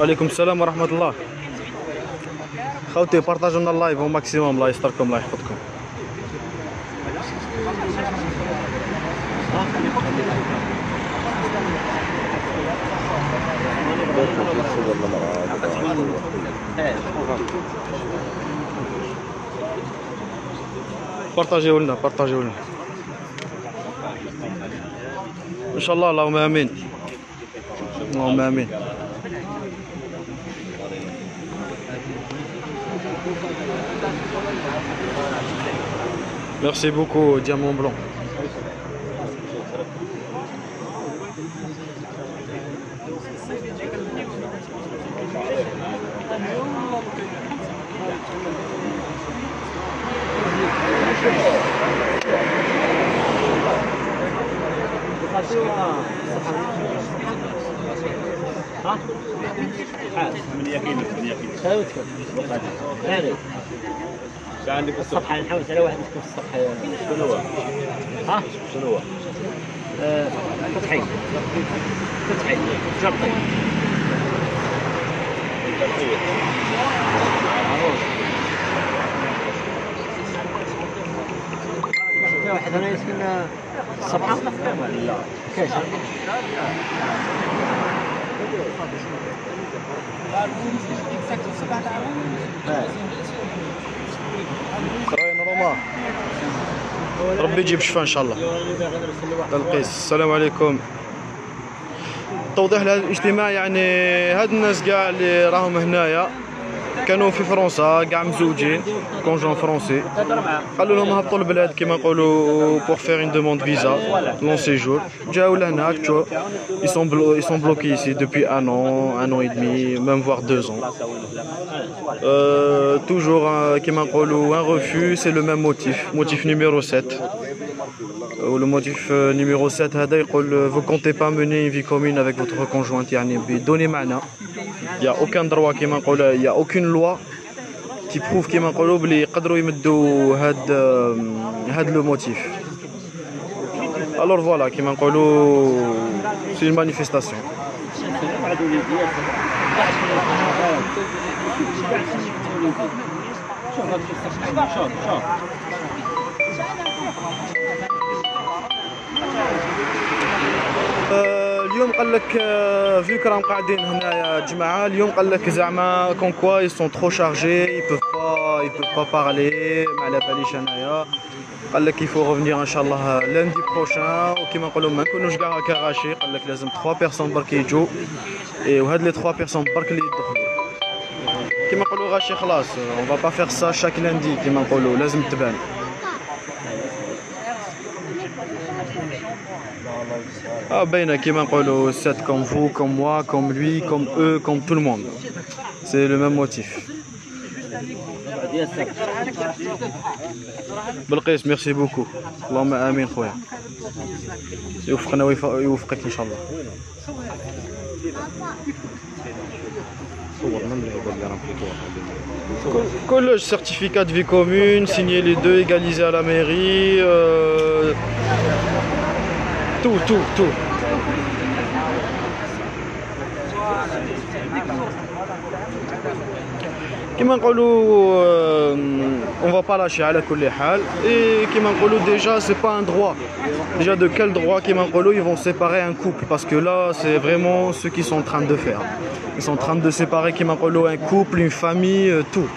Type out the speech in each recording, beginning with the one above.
وعليكم السلام ورحمة الله. خوتي بارطاجوا لنا اللايف او ماكسيموم، الله يستركم الله يحفظكم. بارطاجيو لنا بارطاجيو لنا ان شاء الله. اللهم امين اللهم امين. Merci beaucoup, Diamant Blanc. عندك الصفحة نحوس على واحد يكون الصفحة. شنو هو؟ ها؟ شنو هو؟ فتحي فتحي جرطي واحد هنا يسكن الصفحة؟ لا كاش خراين روما ربي يجيب شفاء ان شاء الله. القيس السلام عليكم. توضيح لهذا الاجتماع، يعني هاد الناس كاع اللي راهم هنايا كانوا في فرنسا كاع مزوجين كونجون فرونسي، قالوا لهم هبطوا البلاد كيما نقولوا بور فيغ اون دوموند فيزا لون سيجور، جاو لهنا شوف ils sont bloqués ici depuis un an et demi, même voire 2 ans. Toujours كيما نقولوا un refus, c'est le même motif numéro 7. Le motif numéro 7 هذا يقول vous comptez pas mener une vie commune avec votre conjointe، يعني بدون معنى. Il y a aucun droit كيما نقولوا، il y a aucune loi qui prouve كيما نقولوا بلي يقدروا يمدوا هاد لو موتيف. Alors voilà كيما نقولوا c'est une manifestation. اليوم قال لك فيو راهم قاعدين هنايا جماعه، اليوم قال لك زعما كون كوا ils sont trop chargés, ils peuvent pas parler، ما على باليش انايا. قال لك il faut revenir ان شاء الله lundi prochain، وكيما نقولوا ما نكونوش كاع هكا غاشي. قال لك لازم 3 بيرسون برك يجوا، وهاد لي 3 بيرسون برك اللي يدخلوا كيما نقولوا غاشي خلاص. on va pas faire ça chaque lundi كيما نقولوا، لازم تبان. باينه كيما نقولوا c'est comme vous, comme moi, comme lui, comme eux, comme tout le monde. C'est le même motif. بالقيس ميرسي بوكو، اللهم امين خويا، يوفقنا ويوفقك ان شاء الله. كلش certificat de vie commune, signer les deux, égaliser à la mairie, tout. كيما نقولوا on va pas lâcher على كل حال. et كيما نقولوا déjà c'est pas un droit. Déjà de quel droit كيما نقولوا ils vont séparer un couple, parce que là c'est vraiment ce qu'ils sont en train de faire. Ils sont en train de séparer كيما نقولوا un couple, une famille, tout.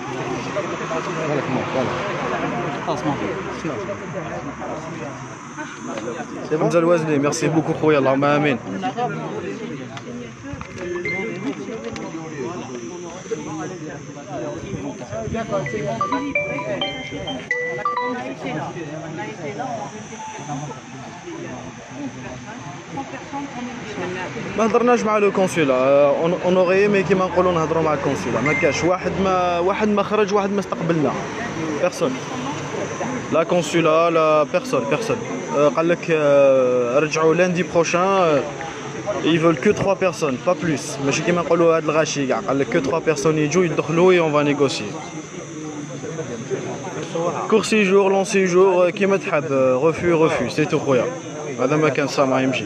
حمزة الوازلي ميرسي بوكو خويا اللهم امين. ما هضرناش مع لو كونسولا، اون اوغي مي كيما نقولوا نهضروا مع الكونسولا، ما كاش واحد ما خرج، واحد ما استقبلنا، بيرسون لا كونسولا لا بيرسون قال لك رجعوا لاندي بروشان. ils veulent que 3 personnes pas plus، ماشي كيما نقولوا هاد الغاشي كاع، قال لك que 3 personnes يجوا يدخلوا et on va négocier. كور سيجور لون سيجور كيما تحب، رفو سي تو خويا، هذا ما كان سامع يمشي.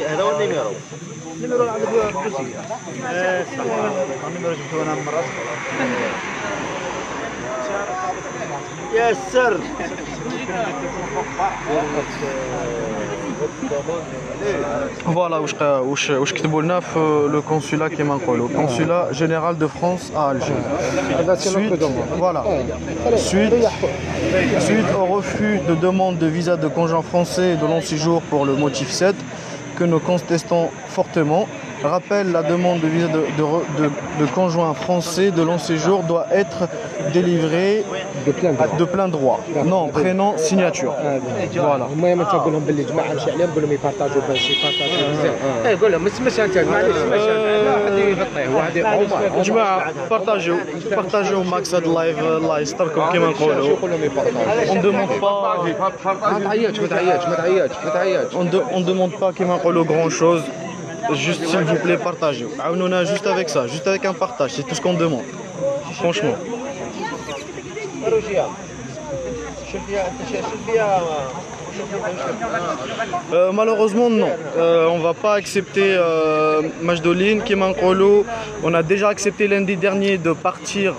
هذا هو النيميرو عندك بلوسيه. صح النيميرو جبته انا مرات. يا سر فوالا واش كتبوا لنا في لو كونسولا كيما نقولوا كونسولا جينيرال دو فرانس ا الجي. Voilà. Suite au refus de demande de visa de conjoint français et de long séjour pour le motif 7 que nous contestons fortement, rappelle la demande de visa de conjoint français de long séjour doit être délivrée de plein droit. Non, prénom, signature. Voilà. المهم انت قول لهم باللي جماعه نمشي عليهم، قول لهم يبارطاجوا باش يبارطاجوا بزاف. قول لهم ما تسمعش انت معليش واحد يغطيه واحد عمر. جماعه بارطاجيو ماكس هاد اللايف، الله يستركم كيما نقولوا. اون دوموند با، ما تعيطش. اون دوموند با كيما نقولوا غران شوز. Juste s'il vous plaît, partagez. On a juste avec ça, juste avec un partage, c'est tout ce qu'on demande. Franchement. Malheureusement non, on va pas accepter Majdoline, Kema Nkolo. On a déjà accepté lundi dernier de partir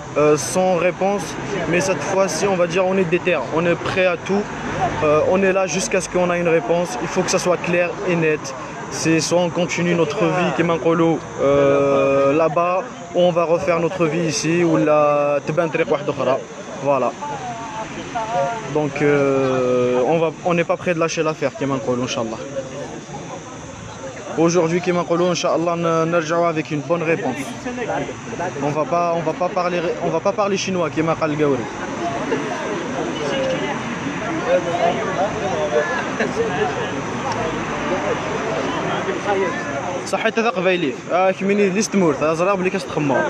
sans réponse, mais cette fois-ci on va dire on est déter, on est prêt à tout, on est là jusqu'à ce qu'on ait une réponse. Il faut que ça soit clair et net. C'est soit on continue notre vie Kema Nkolo là-bas, ou on va refaire notre vie ici, ou la tban triq wahda ukhra. Voilà. Donc on n'est pas prêt de lâcher l'affaire Kema Nkolo Inch'Allah. Aujourd'hui Kema Nkolo Inch'Allah نرجعوا avec une bonne réponse. On va pas parler chinois Kema qal Gaouri. صحيت هذا قبايلي كميني ليست مورث زراب اللي كتخمر.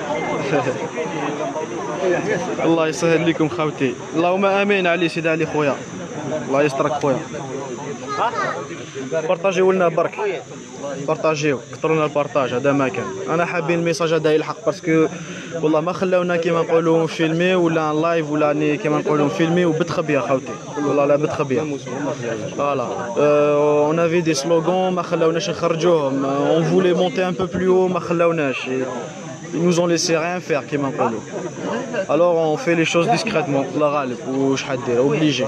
الله يسهل لكم خوتي، اللهم امين علي سيدي علي خويا، الله يسترك خويا. بارطاجيو لنا برك، بارطاجيو كثروا لنا البارطاج، هذا ما كان. انا حابين الميساج هذا يلحق باسكو والله ما خلاونا كيما نقولوا فيلمي ولا لايف ولا كيما نقولوا فيلمي وبتخبيه خوتي، والله لا بتخبيه. فوالا اون افي دي سلوغون ما خلاوناش نخرجوهم، اون فولي مونتي ان بو بلو ما خلاوناش. Ils nous ont laissé rien faire كيما نقولوا. Alors on fait les choses discrètement الله غالب واش حدير obligé.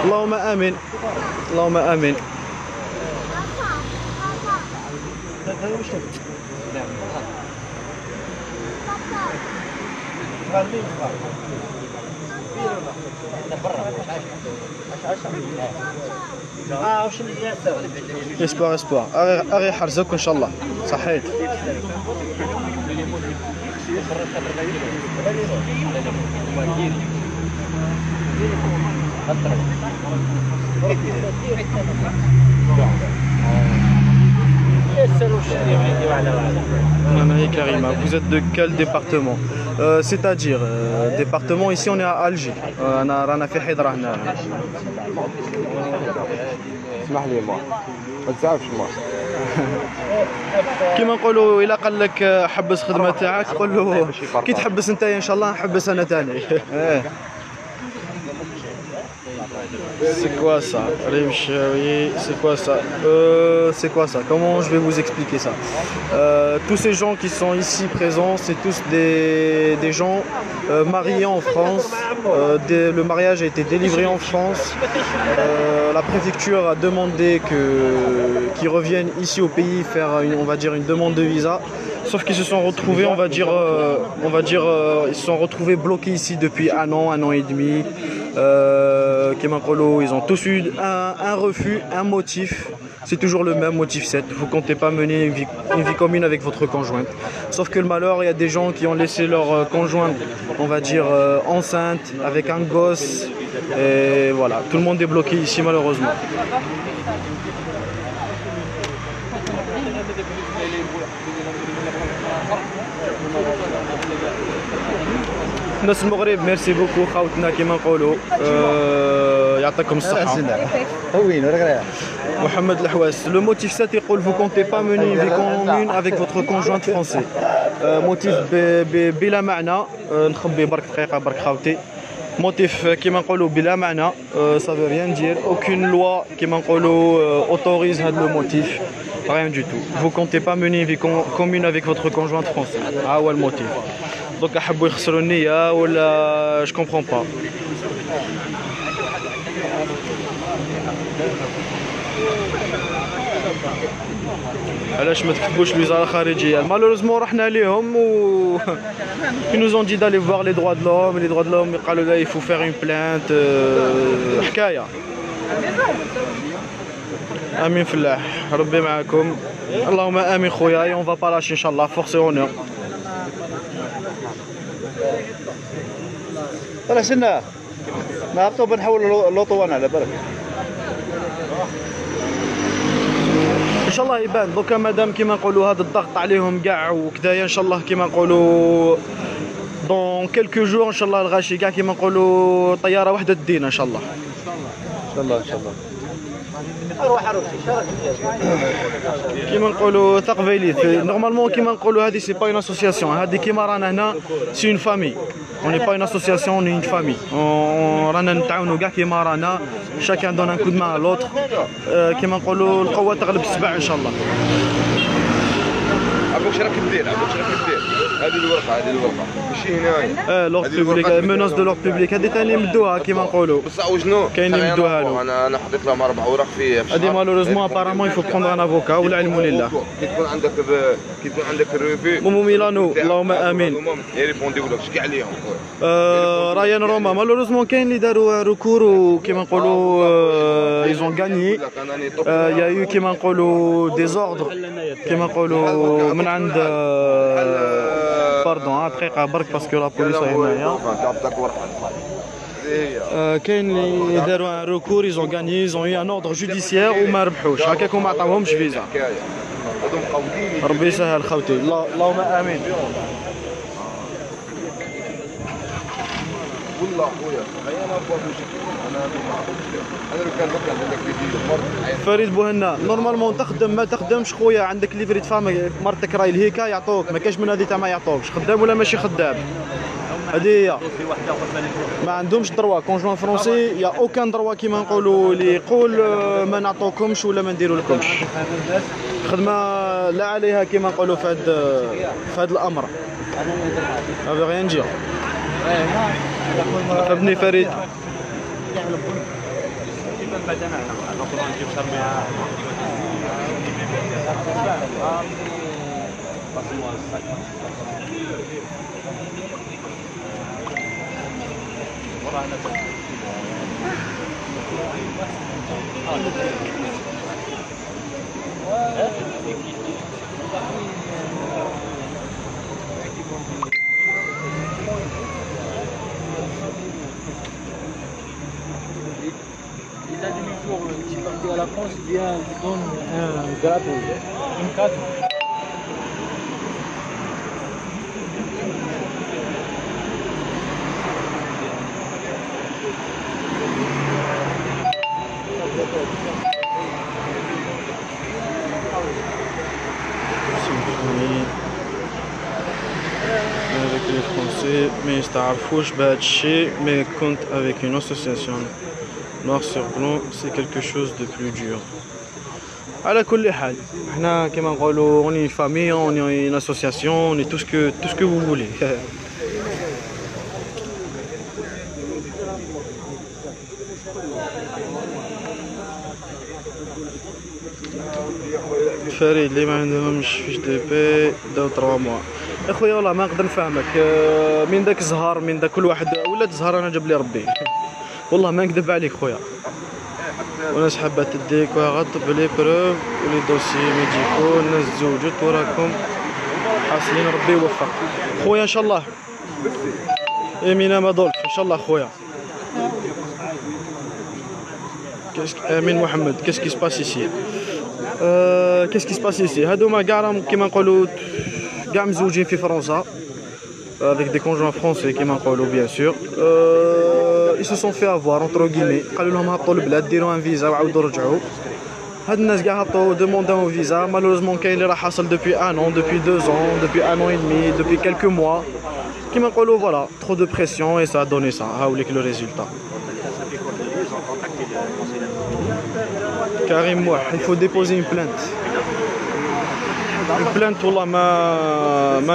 اللهم امين اللهم امين. اسبوع اغي حرزك ان شاء الله. صحيت Karima, vous êtes de quel département? C'est-à-dire, département, ici on est à Alger. رانا في حيدرة هنا. اسمح لي ما تزعفش ما. كيما نقولوا الا قال لك حبس خدمه تاعك قول له كي تحبس انت ان شاء الله نحبس انا ثاني. C'est quoi ça? C'est quoi ça? C'est quoi ça? Comment je vais vous expliquer ça? Tous ces gens qui sont ici présents, c'est tous des gens mariés en France. Le mariage a été délivré en France. La préfecture a demandé qu'ils reviennent ici au pays faire on va dire une demande de visa. Sauf qu'ils se sont retrouvés, ils se sont retrouvés bloqués ici depuis un an et demi. Ils ont tous eu un refus, un motif. C'est toujours le même motif 7. Vous comptez pas mener une vie commune avec votre conjointe. Sauf que le malheur, il y a des gens qui ont laissé leur conjointe, on va dire, enceinte, avec un gosse. Et voilà, tout le monde est bloqué ici malheureusement. ناس المغرب ميرسي بوكو خاوتنا كيما نقولوا يعطيكم الصحة. محمد الحواس le motif 7 يقول vous comptez pas mener une vie commune avec votre conjoint français. motif بلا معنى نخبي برك دقيقة برك خاوتي. motif كيما نقولوا بلا معنى ça veut rien dire. aucune loi كيما نقولوا autorise هذا le motif. Rien du tout. Vous comptez pas mener une vie commune avec votre conjoint français. Ah ouais le motif. Donc حبوا يخسروا النية ولا je comprends pas. علاش ما تكتبوش الوزارة الخارجية؟ malheureusement رحنا ليهم و ils nous ont dit d'aller voir les droits de l'homme قالوا لا il faut faire une plainte حكاية. امين فلاح ربي معاكم اللهم امين خويا on va pas lâcher ان شاء الله force et honneur. طلع سنة نهبطوا بنحول اللوطوان على برك ان شاء الله يبان دوكا مادام كيما نقولوا هذا الضغط عليهم كاع وكذايا ان شاء الله كيما نقولوا دون كيلكو جور ان شاء الله الغاشي كاع كيما نقولوا طياره واحده تدينا ان شاء الله. ان شاء الله كيما نقولوا ثقفيليث نورمالمون كيما نقولوا هذه سي با اون اسوسياسيون هذه كيما رانا هنا سي اون فامي اون با اون اسوسياسيون اون فامي رانا نتعاونوا كاع كيما رانا شاكان دون ان كود مان لوطر كيما نقولوا القوه تغلب السبع ان شاء الله. عبوك شراك دير هذه الورقه ماشي هنايا لورد بوبليك مينوس دو لورد بوبليك هذه ثاني يمدوها كيما نقولوا بصح وشنو كاين اللي يمدوها له. انا حطيت لهم 4 اوراق في هذه مالوريزمون ابارامون يفو بروندر ان افوكا والعلم لله. كي تكون عندك الريفي مومو ميلانو اللهم امين يريبونديو لك شكي عليهم رايان روما مالوريزمون كاين اللي داروا ركور وكيما نقولوا ايزون غاني يا يو كيما نقولوا ديزوردر كيما نقولوا من عند باردون دقيقه برك باسكو لا بوليس هنايا كاين اللي داروا ان ركور ايزون غاني ايزون يو ان اوردر جوديسيير وما ربحوش هكاكم ما عطاوهمش فيزا. ربي يسهل خوتي اللهم امين. والله خويا انا لو كان بكره عندك فيديو فريد بوهنا نورمالمون تخدم ما تخدمش خويا عندك ليفري فام مرتك راهي الهيكا يعطوك ما كاش من هذه تاع ما يعطوكش خدام ولا ماشي خدام هذه هي ما عندهمش دروا كونجوان فرونسي يا اوكان دروا كيما نقولوا اللي يقول ما نعطوكمش ولا ما نديروا لكمش خدمه لا عليها كيما نقولوا في هذا الامر هذا غير نجي ابني فريد Les demi-jours qui partent à la France, ils donnent un drapeau, une carte. Avec les Français, mais je t'avoue, je vais être chez, mais compte avec une association. noir sur blanc, c'est quelque chose de plus dur. على كل حال احنا كما نقولوا on est une famille, on est une association, on est tout ce que vous voulez. فريد اللي ما عندهمش فيش دي بي داو 3 موا. اخويا والله ما نقدر نفهمك، من داك الزهر من داك كل واحد ولات زهر انا جاب لي ربي. والله ما نكذب عليك خويا، وناس حابه تديك وغطب لي بروف ولي دوسي ميديكو، الناس تزوجت وراكم حاصلين ربي يوفق خويا ان شاء الله. امين مادولف ان شاء الله خويا. امين محمد كيس كي سباس ايسي؟ كيس كي سباس ايسي؟ هادوما كاع راهم كيما نقولوا كاع مزوجين في فرنسا avec des conjoints français كيما نقولوا bien sûr. ils se sont fait avoir entre guillemets، قالوا لهم هبطوا البلاد ديروا ان فيزا وعاودوا رجعوا. هاد الناس كاع هبطوا دومونداو فيزا، مالوريزمون كاين اللي راه حاصل depuis un an, depuis 2 ans, depuis un an et demi, depuis quelques mois كيما نقولوا voilà trop de pression et ça a donné ça. هاوليك le résultat. Karim Mouah, il faut déposer une plainte. Une plainte, wallah, ma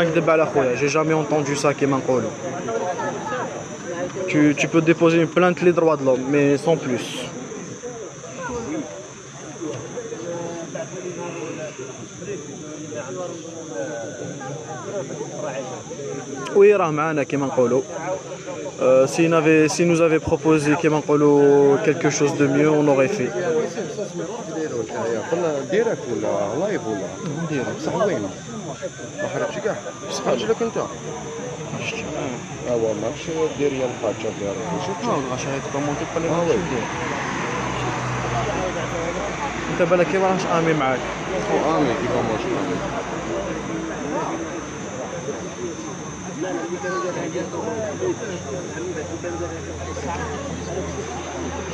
نكذب على خويا, j'ai jamais entendu ça كيما نقولوا. Tu peux déposer une plainte les droits de l'homme, mais sans plus. Oui, راه معنا كيما نقولوا. Si nous avait proposé كيما نقولوا quelque chose de mieux, on aurait fait. ديريكت ولا لايف ولا نديرو بصح وين؟ ما خرجتش كاع، بصح خرج لك انت. اوا ماكش دير يا الحاجه ديالك، شوف غاش هاي كومونتي تقول لي واش ندير. انت بالك كي ما راهش امي معاك. امي كيف ماشي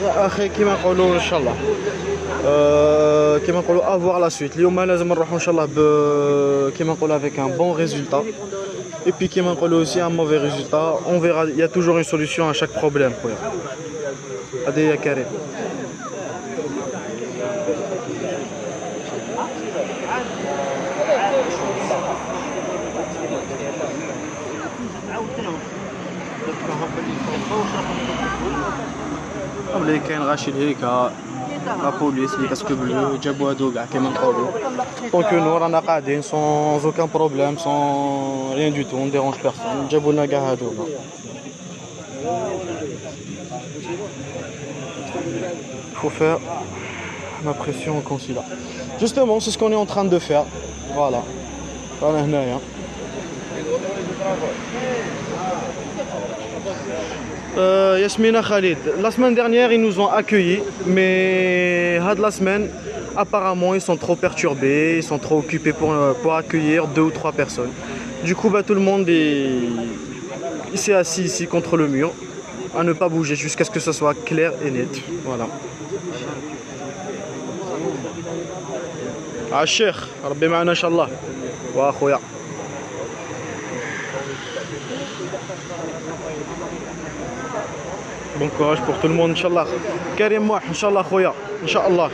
يا اخي كيما نقولوا ان شاء الله كيما نقولوا افوار لا سويت. اليوم لازم نروحوا ان شاء الله كيما نقولوا avec un bon résultat. Et puis كيما نقولوا aussi un mauvais résultat. On verra, il y a toujours une solution à chaque problème خويا. هذه يا كريم. اللي كاين غاشي الهيكا لا بوليس لي كاسكو بلو جابوا هادو كاع كيما نقولوا. دونك نو رانا قاعدين سون اوكان بروبليم سون ريان دو تو، نديرونج بيرسون، جابوا لنا كاع هادوما. faut faire la pression au consulat. Justement, c'est ce qu'on est en train de faire. Voilà. رانا هنايا. Yasmina Khalid, la semaine dernière ils nous ont accueillis, mais la semaine apparemment ils sont trop perturbés, ils sont trop occupés pour accueillir 2 ou 3 personnes. Du coup tout le monde il s'est assis ici contre le mur à ne pas bouger jusqu'à ce que ce soit clair et net. Voilà. الشيخ ربي معنا ان شاء الله واخويا. Bon courage pour tout le monde, Inch'Allah. Karim Mouah, Inch'Allah, Khoya, Inch'Allah.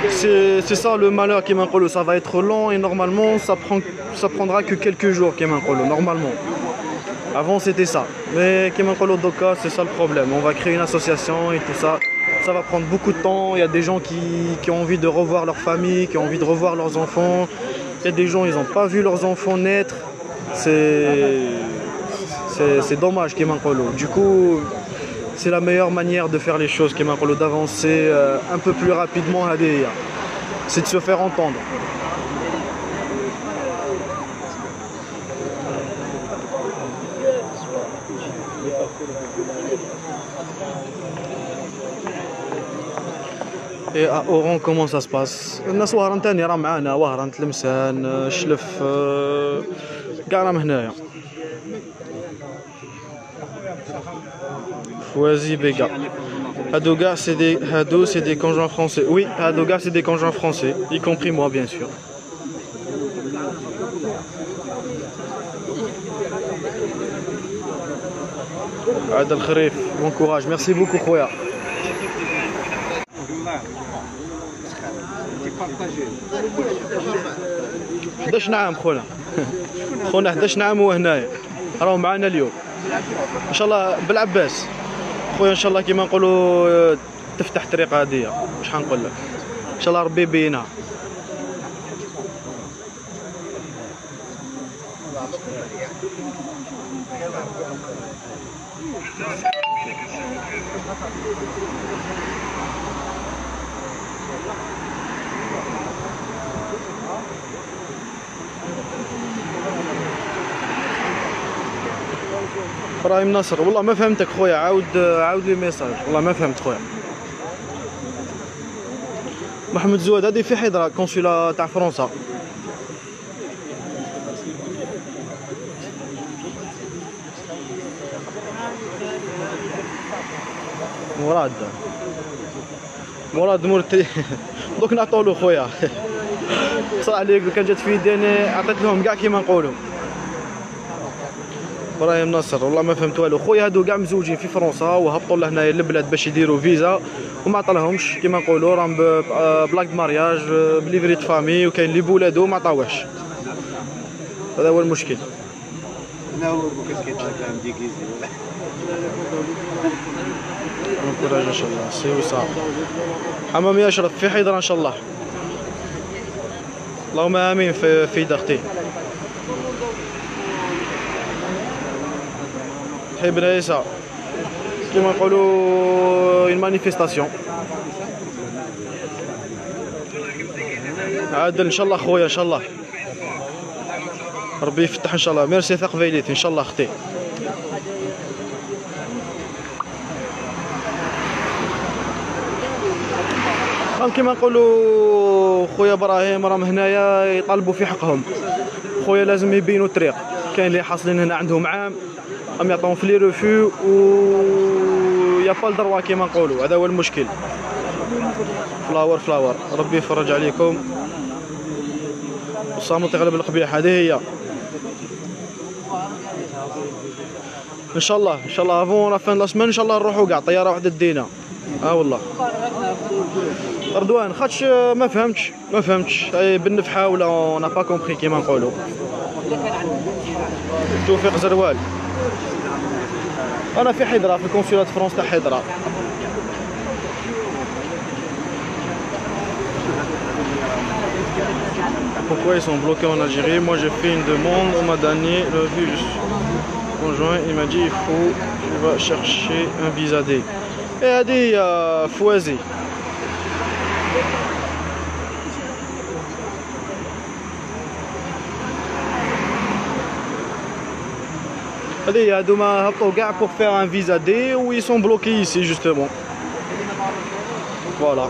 C'est ça le malheur qui m'encolle, ça va être long et normalement ça prendra que quelques jours qui m'encolle, normalement. Avant c'était ça, mais qui m'encolle Doka, c'est ça le problème. On va créer une association et tout ça. Ça va prendre beaucoup de temps, il y a des gens qui ont envie de revoir leur famille, qui ont envie de revoir leurs enfants. Il y a des gens, ils n'ont pas vu leurs enfants naître. C'est dommage, Kemankholo. Du coup, c'est la meilleure manière de faire les choses, Kemankholo, d'avancer un peu plus rapidement à des. C'est de se faire entendre. Et à Oran, comment ça se passe? الناس وهران تاني راه معانا، وهران تلمسان شلف كاع راهم هنايا. Fouazi Bega. هادو كاع c'est des conjoints français. Oui, هادو كاع c'est des conjoints français, y compris moi bien sûr. عاد الخريف بون كوراج ميرسي بوكو خويا. حداش عام خونا 11 عام هو هنايا راهو معنا اليوم ان شاء الله بالعباس خويا. ان شاء الله كيما نقولوا تفتح طريق هاديه، واش حنقول لك، ان شاء الله ربي يبينها. ابراهيم ناصر والله ما فهمتك خويا، عاود لي ميساج والله ما فهمت خويا. محمد زواد هذه في حضره كونسولا تاع فرنسا. مراد مرتي دوك نعطولو خويا صح عليك. كان جات في يدي عطيت لهم كاع كيما نقولوا. ابراهيم ناصر والله ما فهمت والو خويا. هادو كاع مزوجين في فرنسا وهبطوا لهنايا للبلاد باش يديروا فيزا وما عطالهمش كيما نقولوا، راهم بلاك مارياج بليفري فامي، وكاين اللي بولادو ما عطاوهش. هذا هو المشكل. انا هو بوكاس كيطلع كلام ديكيزي ولا كوراج ان شاء الله. سي وصافي. حمام يشرف في حيدر ان شاء الله. اللهم امين في دختي. حبنا عيسى كيما نقولوا اون مانيفيستاسيون. عادل ان شاء الله خويا ان شاء الله ربي يفتح ان شاء الله. ميرسي ثق فيليت ان شاء الله اختي. كيما نقولوا خويا ابراهيم راهم هنايا يطالبوا في حقهم خويا، لازم يبينوا الطريق. كاين اللي حاصلين هنا عندهم عام راهم يعطوهم في لي ريفو و يا با الدروا كيما نقولوا. هذا هو المشكل. فلاور ربي يفرج عليكم. الصامت يغلب القبيح، هذه هي ان شاء الله. ان شاء الله افون لا فان لا سمان ان شاء الله نروحوا كاع طياره واحده دينا. والله رضوان خاطش ما فهمتش بالنفحه ولا انا با كومبري كيما نقولوا. توفيق زروال انا في حضره في كونسولات فرنسا تاع حضره. Pourquoi ils sont bloqués en Algérie? Moi j'ai fait une demande, on m'a donné le visa conjoint, il m'a dit il faut tu vas chercher un visa D. Et a dit Fouazi. هذه هادوما هبطوا كاع pour faire un visa D où ils sont bloqués ici justement. Voilà.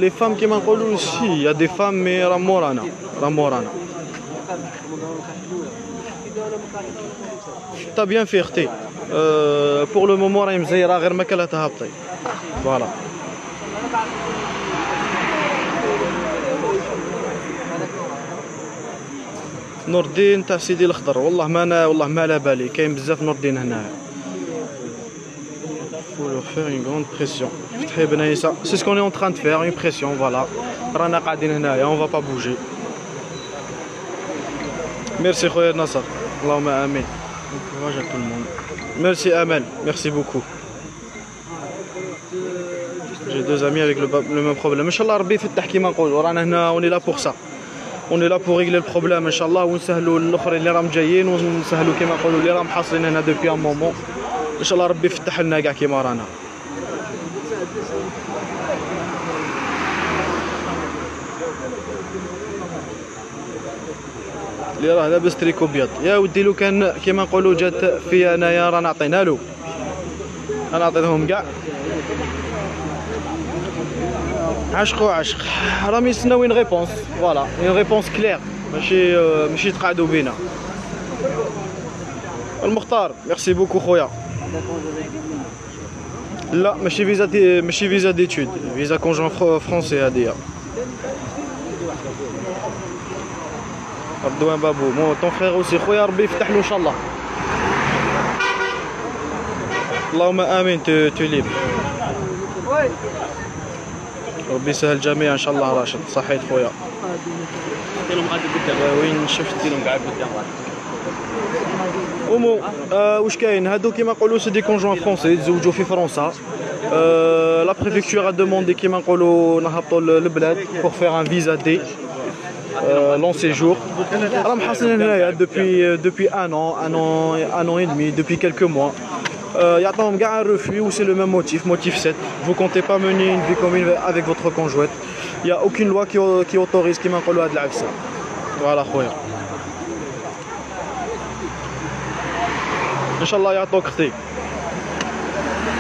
Les femmes qui m'ont dit aussi, il y a des femmes mais Ramorana. T'as bien fait اختي. Pour le moment راهي مزيرة غير ما كلها تهبطي. Voilà. نور الدين تاع سيدي الخضر والله ما على بالي. كاين بزاف نور الدين هنا. Faut leur faire une grande pression. فتحي بنايسة. C'est ce qu'on est en train de faire, une pression, voilà. رانا قاعدين هنايا, on va pas bouger. Merci خويا نصر. اللهم آمين. Courage à tout le monde. Merci Amel, merci beaucoup. J'ai deux amis avec le même problème. Inch'Allah ربي يفتح كيما نقولوا. رانا هنا on est là pour ça. On est là pour régler le problème ان شاء الله ونسهلوا الاخرين اللي راهم جايين ونسهلوا كيما نقولوا اللي راهم حاصلين هنا depuis un moment. ان شاء الله ربي يفتح لنا كاع كيما رانا. اللي راه لابس تريكو بيض يا ودي لو كان كيما نقولوا جات في انايا راه نعطينا له. انا عطيتهم كاع عشق راهم يستناو اون ريبونس. فوالا اون ريبونس كلير ماشي يتقعدوا بينا. المختار ميرسي بوكو خويا. لا ماشي فيزا ديتود, فيزا كونجون فرونسي هادية. رضوان بابو طون فخير اوسي خويا ربي يفتح له ان شاء الله. اللهم امين توليب. ربي يسهل الجميع ان شاء الله. راشد صحيت خويا. ديرهم غادي قدام. وين شفت ديرهم قاعد قدام. اومو واش كاين هادو كيما نقولوا سي دي كونجوان فرونسي تزوجوا في فرنسا. لا بريفكتور ا دوموندي كيما نقولوا نهبطوا للبلاد بور فيغ ان فيزا دي لون سيجور. راهم حاصلين هنايا دوبوي ان ان اي دمي دوبوي كيلكو موا. يعطوهم كاع الرفي و سي لو ميم موتيف 7. Vous comptez pas mener une vie commune avec votre conjointe. Il y a aucune loi qui autorise كيما نقولوا هاد العفسه. فوالا خويا. ان شاء الله يعطوك اختي.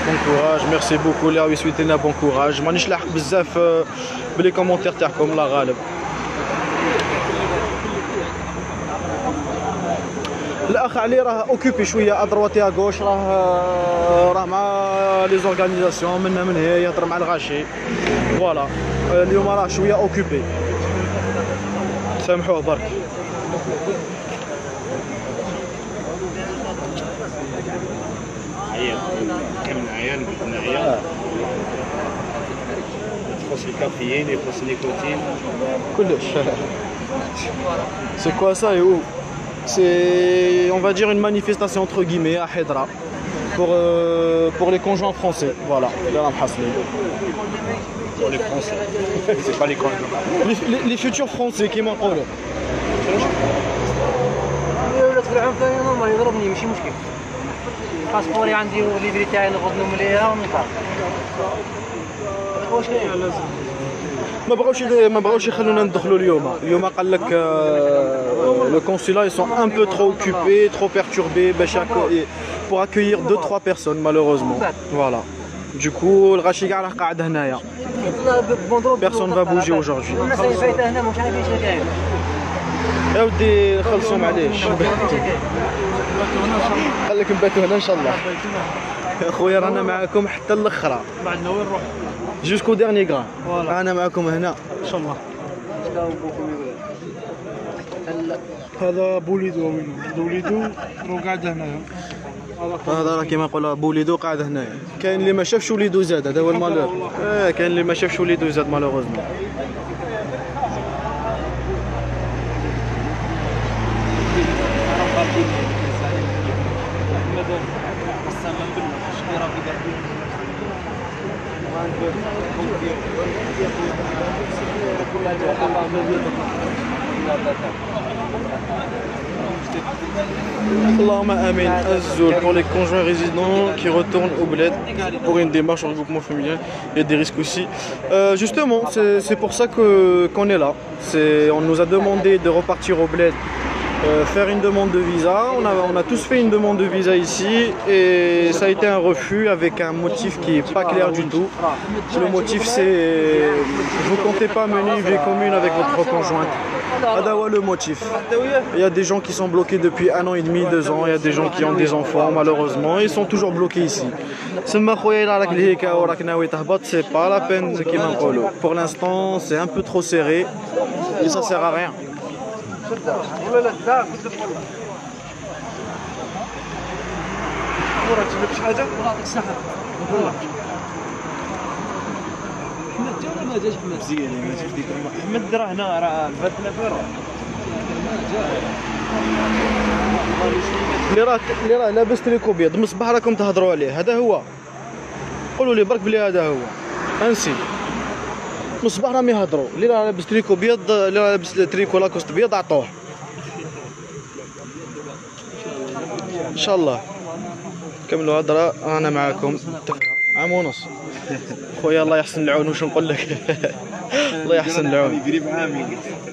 بون كوراج. ميرسي بوكو اللي راهو يسويت لنا بون كوراج. مانيش لاحق بزاف بلي كومونتير تاعكم الله غالب. الاخ علي راه اوكوبي شويه ادرواتي اغوش راه مع لي زورغانيزاسيون من هي يهضر مع الغاشي. فوالا اليوم راه شويه اوكوبي سامحوه برك. عيال كامل عيال من عيال يخص الكافيين يخص النيكوتين كلش. C'est quoi ça et où? C'est, on va dire, une manifestation entre guillemets à Hedra pour les conjoints français. Voilà, pour les Français. C'est pas les conjoints. Les futurs Français qui m'en parlent. يضربني ماشي مشكل. باسبوري عندي وليبري تاعي نغض مليها ونطلع. واش كاين؟ ما بغاوش يخلونا ندخلوا اليوم قال لك لو كونسولا ils sont un peu trop occupés, trop perturbés pour accueillir 2-3 personnes malheureusement. Voilà. Du coup الغاشي كاع راه قاعد هنايا. Personne va bouger aujourd'hui. يا ودي خلصوا معليش. قال لك نباتوا هنا ان شاء الله. يا خويا رانا معاكم حتى الاخرى. بعدنا وين نروح؟ جوسكو ديرني غران. انا معكم هنا ان شاء الله. هذا بوليدو وين؟ بوليدو راه قاعد هنايا. هذا راه كيما نقولوا بوليدو قاعد هنايا. كاين اللي ما شافش وليدو زاد هذا هو المالور. كاين اللي ما شافش وليدو زاد مالوغوزمون. Allahumma amin. Azul pour les conjoints résidents qui retournent au bled pour une démarche en regroupement familial. Il y a des risques aussi. Justement, c'est pour ça qu'on est là. On nous a demandé de repartir au bled. Faire une demande de visa. On a tous fait une demande de visa ici et ça a été un refus avec un motif qui n'est pas clair du tout. Le motif c'est vous comptez pas mener une vie commune avec votre conjointe. Adawa le motif. Il y a des gens qui sont bloqués depuis 1 an et demi, 2 ans. Il y a des gens qui ont des enfants malheureusement. Ils sont toujours bloqués ici. C'est pas la peine ce qui m'enrôle. Pour l'instant c'est un peu trop serré et ça sert à rien. احمد راه هنا راه فاتنا فيرو. اللي راه لابس تريكو بيض من الصباح راكم تهضروا عليه. هذا هو. قولوا لي برك بلي هذا هو. انسي من الصباح راهم يهضروا. اللي راه لابس تريكو بيض اللي راه لابس تريكو لاكوست بيض عطوه ان شاء الله. كملوا هضره انا معاكم. عام ونص خويا الله يحسن العون. واش نقول لك؟ الله يحسن العون.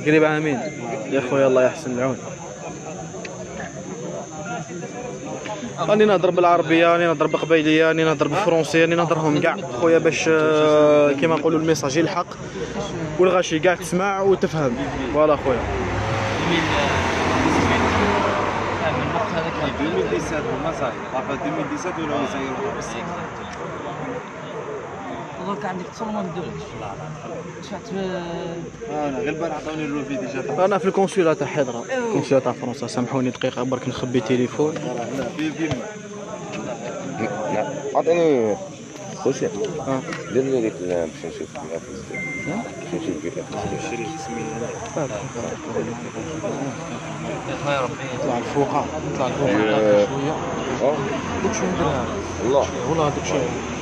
قريب عامين يا خويا الله يحسن العون. راني نهضر بالعربيه، راني نهضر بقبايليه، راني نهضر بالفرنسيه، راني نهضرهم كاع خويا باش كيما نقولوا الميساج يلحق والغاشي كاع تسمع وتفهم. فوالا خويا. في 2017 هما صافي لابا 2017 ولاو يسيروا بالصيف. والله عندك تصور ما نديرش. شفت انا غير البارح عطاوني الروفي ديجا. انا في الكونسولا تاع حضره، الكونسولا تاع فرنسا. سامحوني دقيقه برك نخبي تليفون. في عطيني خوشي دير لي ديك باش نشوف فيها باش نشوف فيها طلع الفوقه شويه دوك شويه نديرها الله والله دوك شويه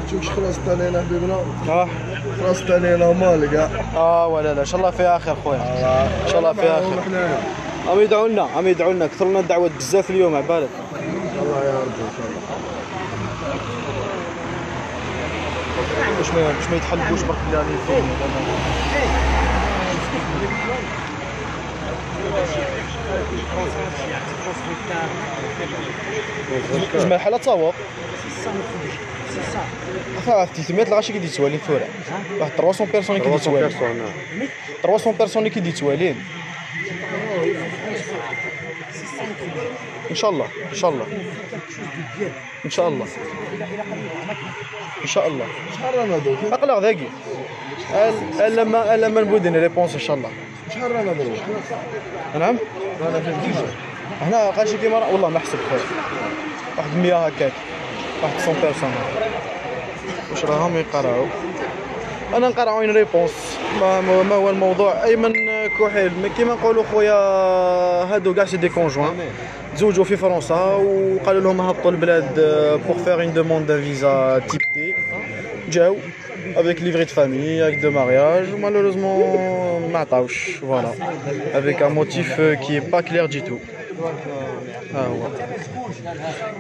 تشوفش خلصت علينا حبيبنا خلصت علينا مالك ولا لا ان شاء الله فيها خير خويا ان شاء الله فيها خير عم يدعوا لنا كثر لنا الدعوات بزاف اليوم عبالك الله يا ربي ان شاء الله باش ما يتحلبوش برك اللي راني فيه زعما الحاله تصاوب واحد 300 الغاشي كيدي توالين فورا واحد 300 بيرسون كيدي توالين 300 بيرسون كيدي توالين ان شاء الله ان شاء الله ان شاء الله ان شاء الله شحال رانا دوك اقلق ذاكي الا ما نبودين ريبونس ان شاء الله شحال رانا دوك نعم رانا في الجيزه هنا غاشي كيما والله ما حسب خويا واحد 100 هكاك واحد 100 بيرسون واش راهم يقراو انا نقرا اون ريبونس ما هو الموضوع ايمن كحيل كيما نقولوا خويا هادو كاع سي دي كونجوان تزوجوا في فرنسا وقالوا لهم هبطوا البلاد بور فير اون دوموند دان فيزا تيب تي جاو avec livret de famille avec de mariage malheureusement ما عطاوش voilà avec un motif qui est pas clair du tout هو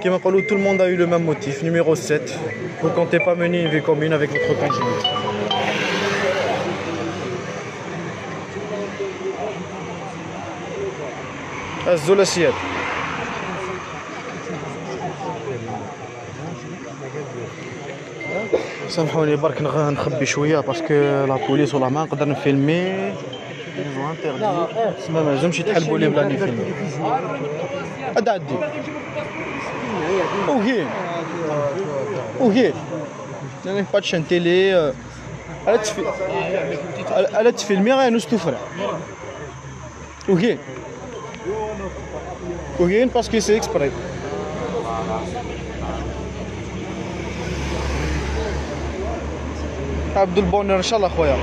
كيما نقولوا tout le monde a eu le même motif numéro 7 vous comptez pas mener une vie commune avec votre conjointe هزوا الاسياد سامحوني برك نخبي شويه باسكو لا بوليس والله ما نقدر نفيلمي ما لازمش يتحلبوا لي بلا نفيلمي هذا عدي وهين يعني با تشان تيلي على تفيلمي غينوس توفرع وهين باسكو سي اكسبري عبد البونر ان شاء الله خويا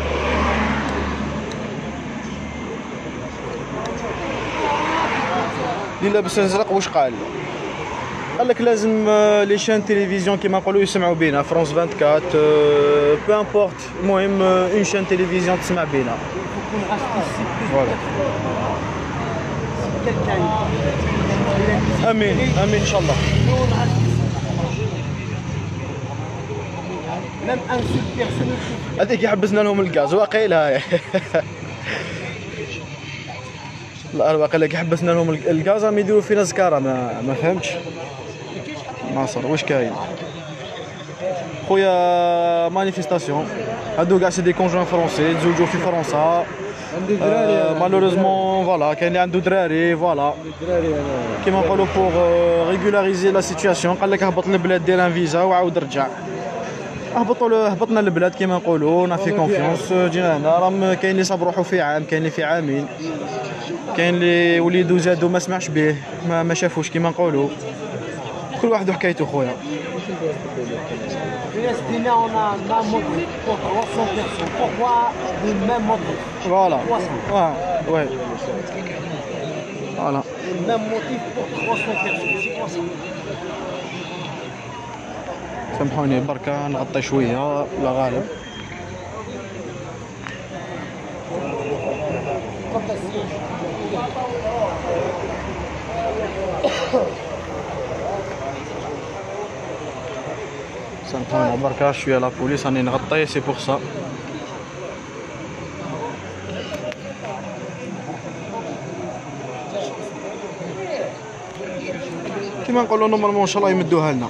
اللي لابس ازرق واش قال لك لازم لي شان تيليفزيون كيما نقولوا يسمعوا بينا فرانس 24 بو امبورت المهم اون شان تيليفزيون تسمع بينا فوالا امين ان شاء الله هذيك يحبسنا لهم الغاز واقيل هاي لا واقيلا كيحبسنا لهم الغاز راهم يديروا فينا زكاره ما فهمتش ناصر واش كاين خويا مانيفيستاسيون هادو كاع سي دي كونجوان فرونسي تزوجوا في فرنسا مالوريزمون فوالا كاين اللي عنده دراري فوالا كيما نقولوا بوغ ريغولاريزي لا سيتوياسيون قال لك هبط للبلاد دير ان فيزا وعاود رجع هبطنا للبلاد كيما نقولوا نا في كونفيونس جينا هنا راهم كاين اللي صاب روحو في عام كاين اللي في عامين كاين اللي وليدو زادو ما سمعش به ما شافوش كيما نقولوا كل واحد وحكايته خويا فوالا وي فوالا سامحوني بركة نغطي شوية لا غالب سامحوني بركة شوية لا بوليس راني نغطي سي بوغ سا كيما نقولوا نورمالمون ان شاء الله يمدوها لنا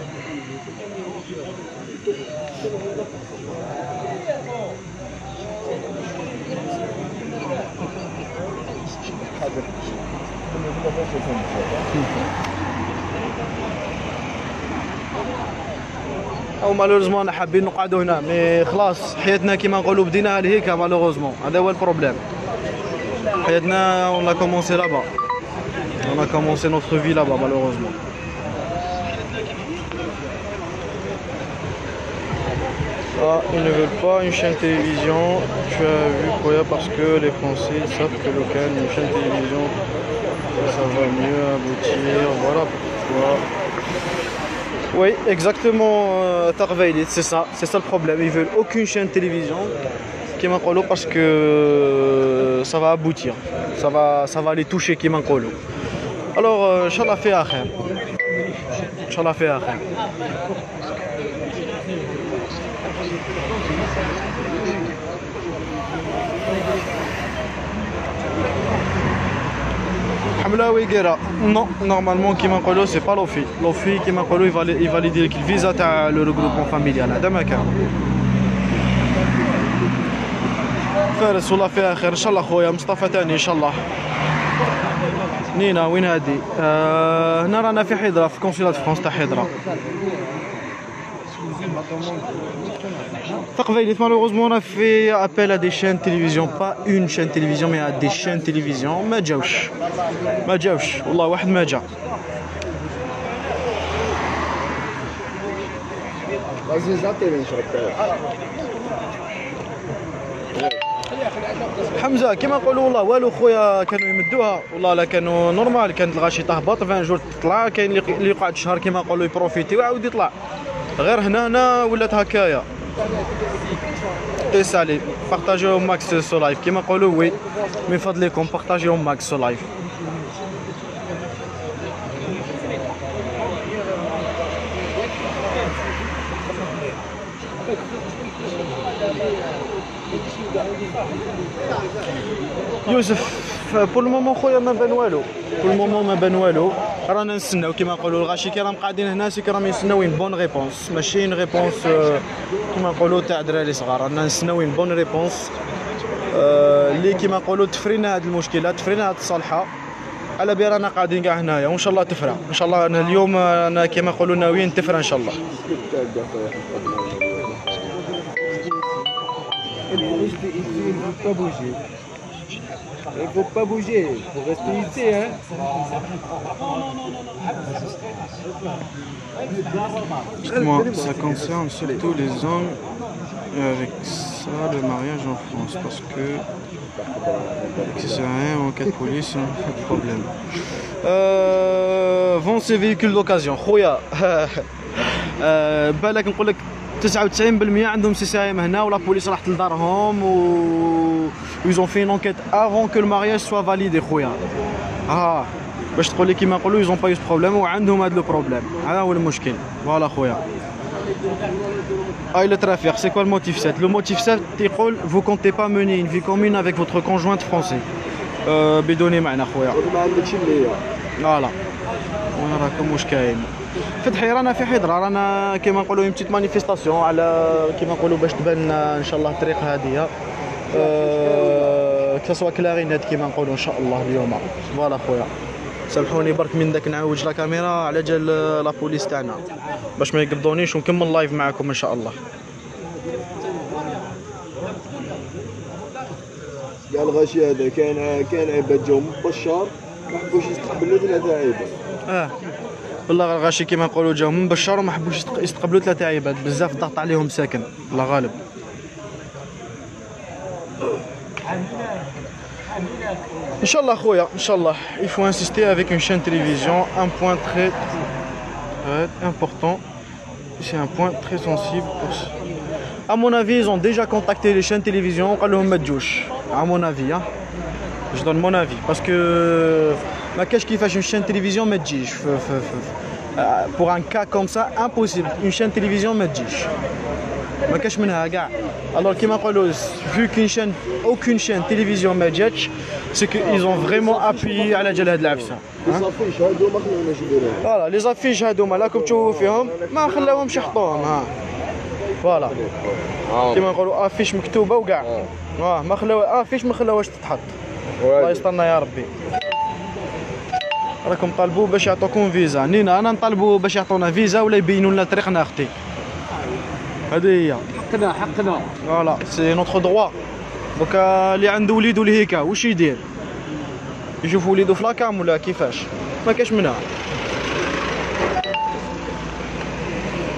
او مالوريزمون انا حابين نقعدوا هنا مي خلاص حياتنا كيما نقولوا بديناها لهيك مالوغوزمون هذا هو البروبليم حياتنا اون لا كومونسي لابا on a commencé notre vie là-bas malheureusement. Ah, ils ne veulent pas une chaîne télévision. Tu as vu quoi? Parce que les Français savent que local, une chaîne télévision, ça va mieux aboutir. Voilà pourquoi. Oui, exactement, Tarveili, c'est ça le problème. Ils veulent aucune chaîne télévision Kimankolo parce que ça va aboutir, ça va les toucher Kimankolo. Alors, Inch'Allah fait akher. Inch'Allah fait akher. Hamla Ouiguera, non, normalement Kimankolo c'est pas l'OFI. L'OFI Kimankolo il va lui dire qu'il vise à le regroupement familial. Damaka. فارس والله فيها خير ان شاء الله خويا مصطفى ثاني ان شاء الله. نينا وين هادي؟ هنا رانا في حضره في كونسولات فرنسا تاع حضره. Tarveili, malheureusement on a fait appel à des chaînes télévision, pas une chaîne télévision mais à des chaînes télévision ما جاوش والله واحد ما جا. حمزه كيما نقولوا والله والو خويا كانوا يمدوها والله لا كانوا نورمال كانت الغاشي تهبط 20 جور تطلع كاين اللي يقعد شهر كيما نقولوا يبروفيتي ويعاود يطلع غير هنا ولات هكايا. قيس علي بارطاجيو ماكس سو لايف كيما نقولوا وي من فضلكم بارطاجيو ماكس سو لايف. يوسف بور المومون خويا ما بان والو بور المومون ما بان والو رانا نستناو كيما نقولوا الغاشي كي راهم قاعدين هنا سي كي راهم يستناو اون بون ريبونس ماشي اون ريبونس كيما نقولوا تاع دراري صغار رانا نستناو اون بون ريبونس اللي كيما نقولوا تفرينا هاد المشكلات تفرينا هاد الصالحه على بي رانا قاعدين كاع هنايا وان شاء الله تفرى ان شاء الله. انا اليوم انا كيما نقولوا ناويين تفرى ان شاء الله. Il ne faut pas bouger, il faut rester ici. Hein. Moi, ça concerne surtout les hommes avec ça, le mariage en France, parce que ça sert à rien en cas de police, pas de problème. Vend ces véhicules d'occasion. خويا بالك نقول لك 99% عندهم سي سي ام هنا ولا بوليس راحت لدارهم ويزون في انكيت افون كو المارياج سوا فاليدي خويا. باش تقول لي كيما نقولوا يزون با يوز بروبليم وعندهم هذا لو بروبليم هذا هو المشكل. فوالا خويا. le trafic, c'est quoi le motif 7? Le motif 7 يقول vous comptez pas mener une vie commune avec votre conjointe français. بدوني معنا خويا. فوالا. وين راكم واش كاين؟ فتحي رانا في حضره رانا كيما نقولوا اون بتيت مانيفيستاسيون على كيما نقولوا باش تبان ان شاء الله الطريق هاديه كسوا كلارينات كيما نقولوا ان شاء الله اليوم. فوالا خويا سامحوني برك من داك نعوج لا كاميرا على جال لا بوليس تاعنا باش ما يقبضونيش ونكمل لايف معكم ان شاء الله. كاع الغاشي هذا كان عباد جاو مبشر ما حبوش يستقبلوا 3 عباد. والله الغاشي كيما نقولوا جاو من بشار وما حبوش يستقبلوا 3 عباد بزاف ضغط عليهم ساكن الله غالب. ان شاء الله خويا ان شاء الله il faut insister avec une chaîne télévision un point très important c'est un point très sensible à mon avis ils ont déjà contacté les chaînes télévision قال لهم ما تجوش à mon avis hein. Je donne mon avis parce que ما كاش كيفاش une chaîne télévision ما تجيش pour un cas comme ça impossible une chaîne télévision ما تجيش ما كاش منها كاع. alors كيما نقولوا vu qu'une chaîne aucune chaîne télévision ما جاتش c'est qu'ils ont vraiment appuyé على جال هاد العفسه. الافيش هادو ما خلوناش يديروها. فوالا لي زافيش هادوما راكم تشوفوا فيهم ما خلاوهمش يحطوهم ها. فوالا كيما نقولوا افيش مكتوبه وكاع ما خلاو افيش ما خلاوهاش تتحط. الله يسترنا يا ربي. راكم طالبوا باش يعطوكم فيزا، نينا انا نطالبوا باش يعطونا فيزا ولا يبينوا لنا طريقنا اختي. هذه هي حقنا فوالا سي نوتخ دروا. دوكا اللي عنده وليد ولا هيكا واش يدير؟ يشوف وليدو في لاكام ولا كيفاش؟ ما كاش منها.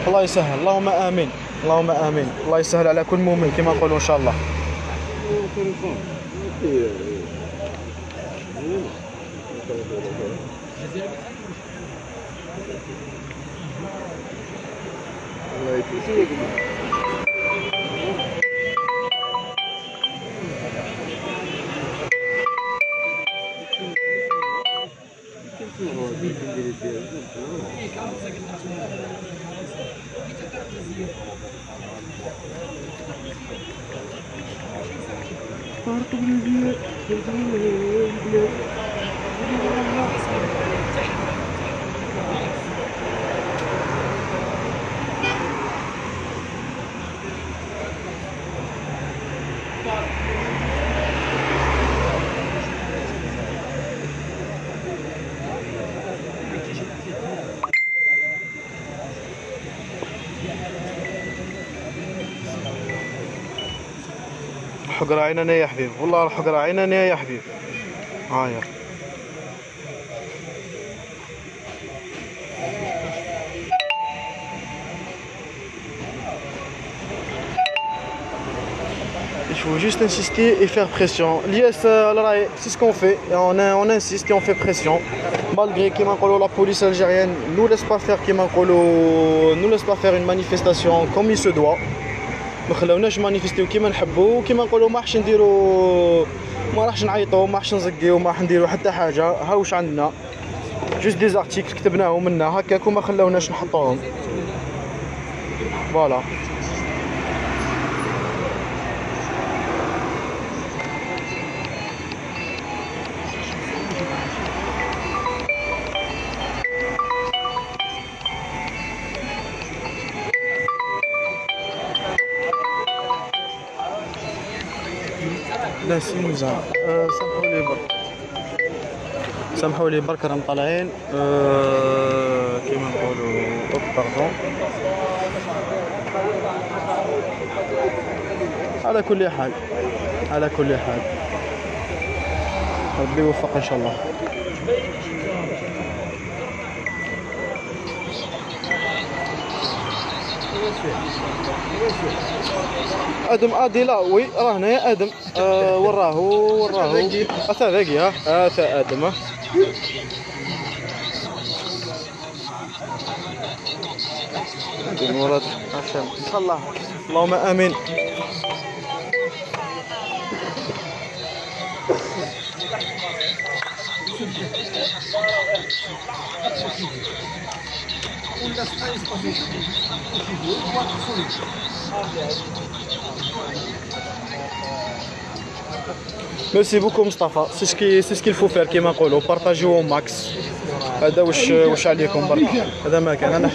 الله يسهل، اللهم امين، اللهم امين، الله يسهل على كل مؤمن كما نقولوا ان شاء الله. حقرة عيننا يا حبيب، والله الحقرة عيننا يا حبيب. هايا il faut juste insister et faire pression. L'IS, c'est ce qu'on fait, on insiste et on fait pression. Malgré que la police algérienne nous laisse pas faire, nous laisse pas faire une manifestation comme il se doit. ما خلاوناش مانيفيستيو كيما نحبوا وكيما نقولوا ما راحش نديروا، ما راحش نعيطوا، ما راحش نزقيو، ما راح نديروا حتى حاجه. ها واش عندنا جوست دي زارتيكل كتبناهم منا هكاك وما خلاوناش نحطوهم. فوالا لا سيموزا. سامحوا لي برك، سامحوا لي برك راهم طالعين كيما نقولوا باردون. على كل حال، على كل حال ربي يوفق ان شاء الله. ادم ادي لا وي راه هنايا ادم. وراهو اثا ذاكي ها اثا ادم. مراد ان شاء الله، اللهم امين. ميرسي بوكو مصطفى. سي سكيل فو فير كيما نقولوا، بارطاجيو ماكس. هذا واش عليكم برك، هذا ما كان.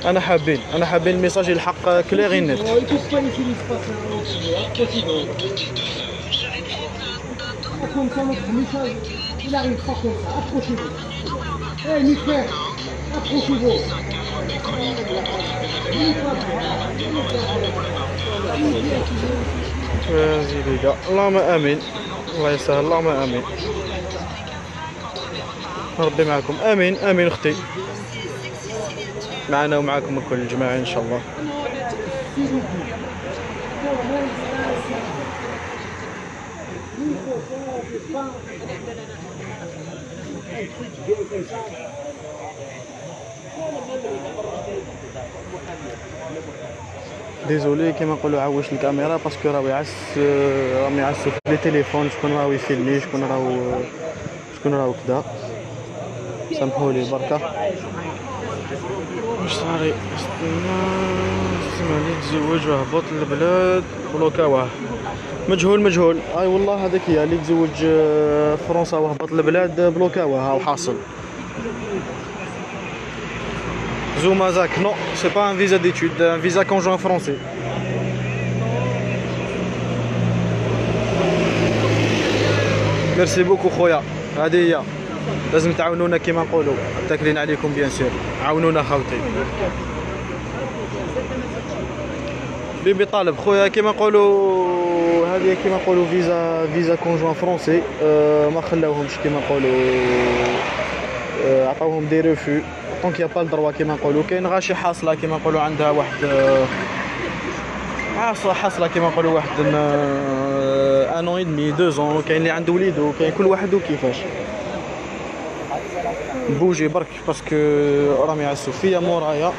انا حابين الميساج يلحق كليغ نت. اللهم امين، الله يسهل، اللهم امين. ربي معكم، امين امين اختي، معنا ومعكم الكل الجماعه ان شاء الله. ديزولي كيما نقولوا عوش الكاميرا باسكو راهو راهم يعسوا في لي تليفون، شكون راهو يفيلمي، شكون راهو كدا. سامحوا لي بركه. واش صاري؟ استنى تزوج وهبط للبلاد بلوكاوه. مجهول. اي والله هذاك هي اللي تزوج فرنسا وهبط للبلاد بلوكاوه. ها وحاصل. Zouma Zak, non, c'est pas un visa d'études, un visa conjoint français. Merci beaucoup, Khoya. Hadi ya. لازم تعاونونا كيما نقولوا تاكلين عليكم بيان سور عاونونا خاوتي بيبي طالب خويا كيما نقولوا هذه كيما نقولوا فيزا كونجوان فرونسي ما خلاوهمش كيما نقولوا عطاوهم دي ريفو دونك يا با الدروا كيما نقولوا كاين غاشي حاصله كيما نقولوا عندها واحد حاصله كيما نقولوا واحد ان اون دمي 2 ans كاين اللي عنده وليدو كاين كل واحد وكيفاش بوجي برك باسكو راهم يعسوا فيا مورايا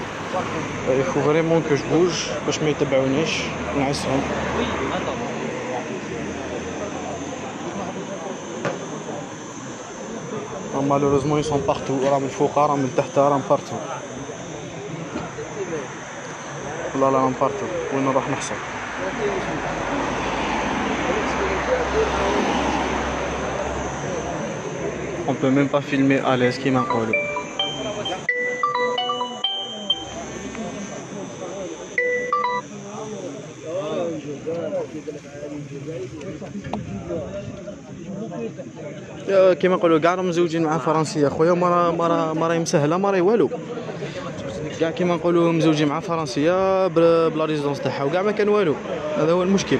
يفو فريمون كو جبوج باش ما يتبعونيش نعسهم مالوروزمون يسون بارتو راهم الفوق راهم التحت راهم بارتو والله راهم بارتو وين نروح نحصل on peut même pas filmer à l'aise كيما نقولوا كيما نقولوا كاع راهم مزوجين مع فرنسيه خويا ما راهي مسهله ما راهي والو كاع كيما نقولوا مزوجين مع فرنسيه بلا ريزيدونس تاعها وكاع ما كان والو هذا هو المشكل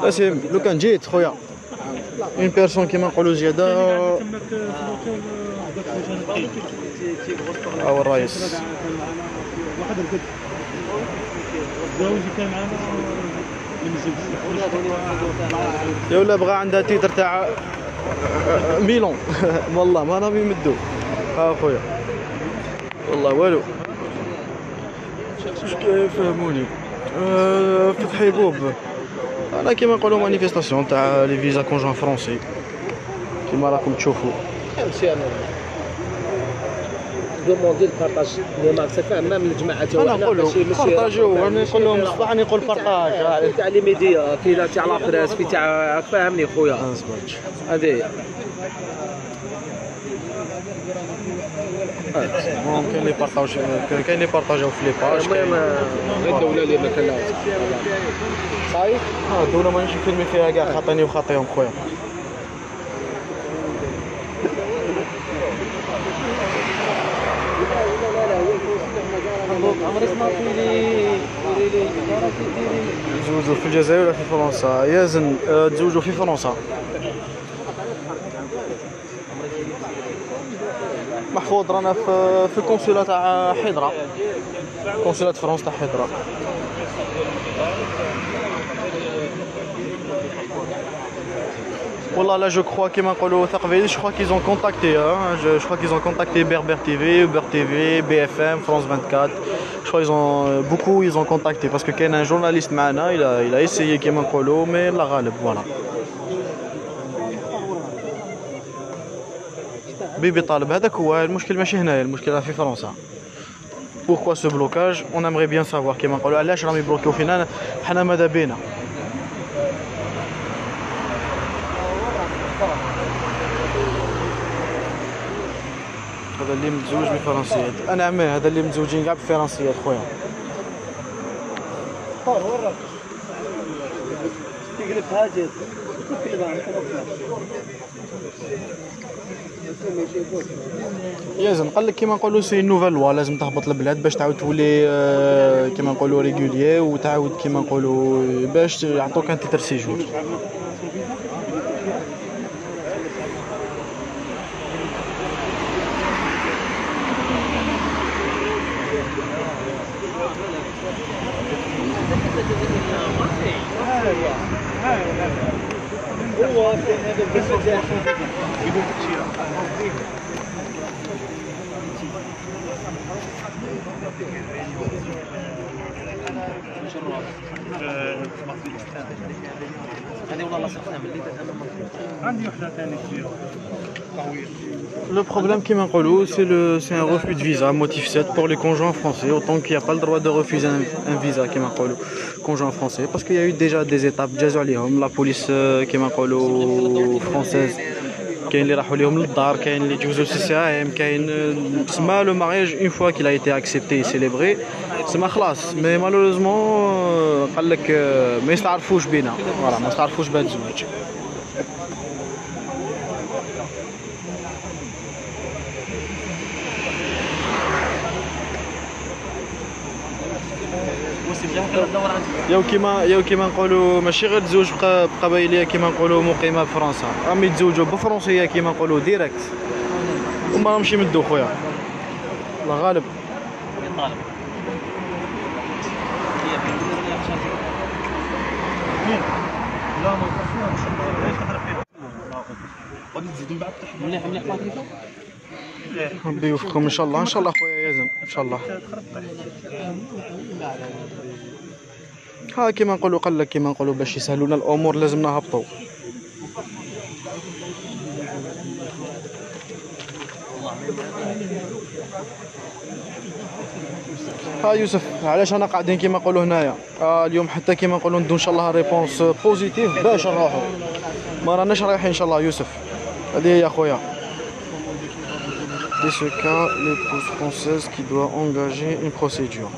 اسم لو كان جيت خويا اون بيرسون كيما نقولوا زياده او الرئيس واحد الكل زوجي كان معنا يا ولا بغى عندها تيتر تاع ميلون والله ما راهم يمدوا خويا والله والو فهموني فتحي بوب انا كيما نقولوا مانيفيستاسيون تاع لي فيزا كونجون فرونسي كيما راكم تشوفوا ماشي انا دوموندي البارطاج مع فاهم من الجماعه انا نقول لهم بارطاجيو انا نقول لهم صباح نقول بارطاج تاع لي ميديا في تاع لا بريس في تاع فاهمني خويا هذه كاين اللي بارطاج كاين اللي بارطاجيو في لي باج المهم الدوله اللي ما كان صايب الدوله مانيش نفيلمي فيها كاع خاطيني وخاطيهم خويا تزوجوا في الجزائر ولا في فرنسا يازن تزوجوا في فرنسا محفوظ رانا في القنصله تاع حضره قنصله فرنسا تاع حضره والله لا جو كخوا كيما نقولوا ثقافيين جو كخوا كيزون كونتاكتي جو كخوا كيزون كونتاكتي بربر تيفي بي اف ام فرانس 24 جو كخوا يزون بوكو يزون كونتاكتي باسكو كاين ان جورناليست معنا الى ايسيي كيما نقولوا مي لا غالب فوالا بيبي طالب هذاك هو المشكل ماشي هنايا المشكله في فرنسا بوركوا سو بلوكاج اون امري بيان سافوار كيما نقولوا علاش راهم يبلوكيو فينا حنا ماذا بينا هذا اللي متزوج بفرنسيات انا عمي هذا اللي متزوجين كاع بفرنسيات خويا يلزم قال لك كيما نقولوا سي نوفال لوا لازم تهبط البلاد باش تعاود تولي كيما نقولوا ريغوليي وتعاود كيما نقولوا باش يعطوك ان تيتر سيجور Le problème qui m'a c'est un refus de visa, motif 7 pour les conjoints français, autant qu'il n'y a pas le droit de refuser un visa qui m'a conjoint français, parce qu'il y a eu déjà des étapes, la police qui m'a française, كاين اللي راحوا لهم للدار، كاين اللي جوزوا الساهم، كاين تسمى لو مارياج اون فوا كيل ايتي اكسبتي سيليبري تسمى خلاص. مي مالوريزمون قال لك ما يستعرفوش بينا، فوالا ما يستعرفوش بهذا الزواج. ياو كيما نقولوا ماشي غير تزوج بقبايليه كيما نقولوا مقيمه بفرنسا، راهم يتزوجوا بفرنسيه كيما نقولوا ديريكت وما راهمش يمدوا خويا. الله غالب. ربي يوفقكم ان شاء الله، ان شاء الله خويا يزن ان شاء الله. ها كيما نقولوا قال لك كيما نقولوا باش يسهلوا لنا الامور لازم نهبطوا. ها يوسف علاش انا قاعدين كيما نقولوا هنايا اليوم حتى كيما نقولوا ندو ان شاء الله ريبونس بوزيتيف باش نروحوا، ما راناش رايحين ان شاء الله. يوسف هذه هي خويا دي سو كا ليبوز فرونسيز كي دوا انغاجي اون بروسيدور.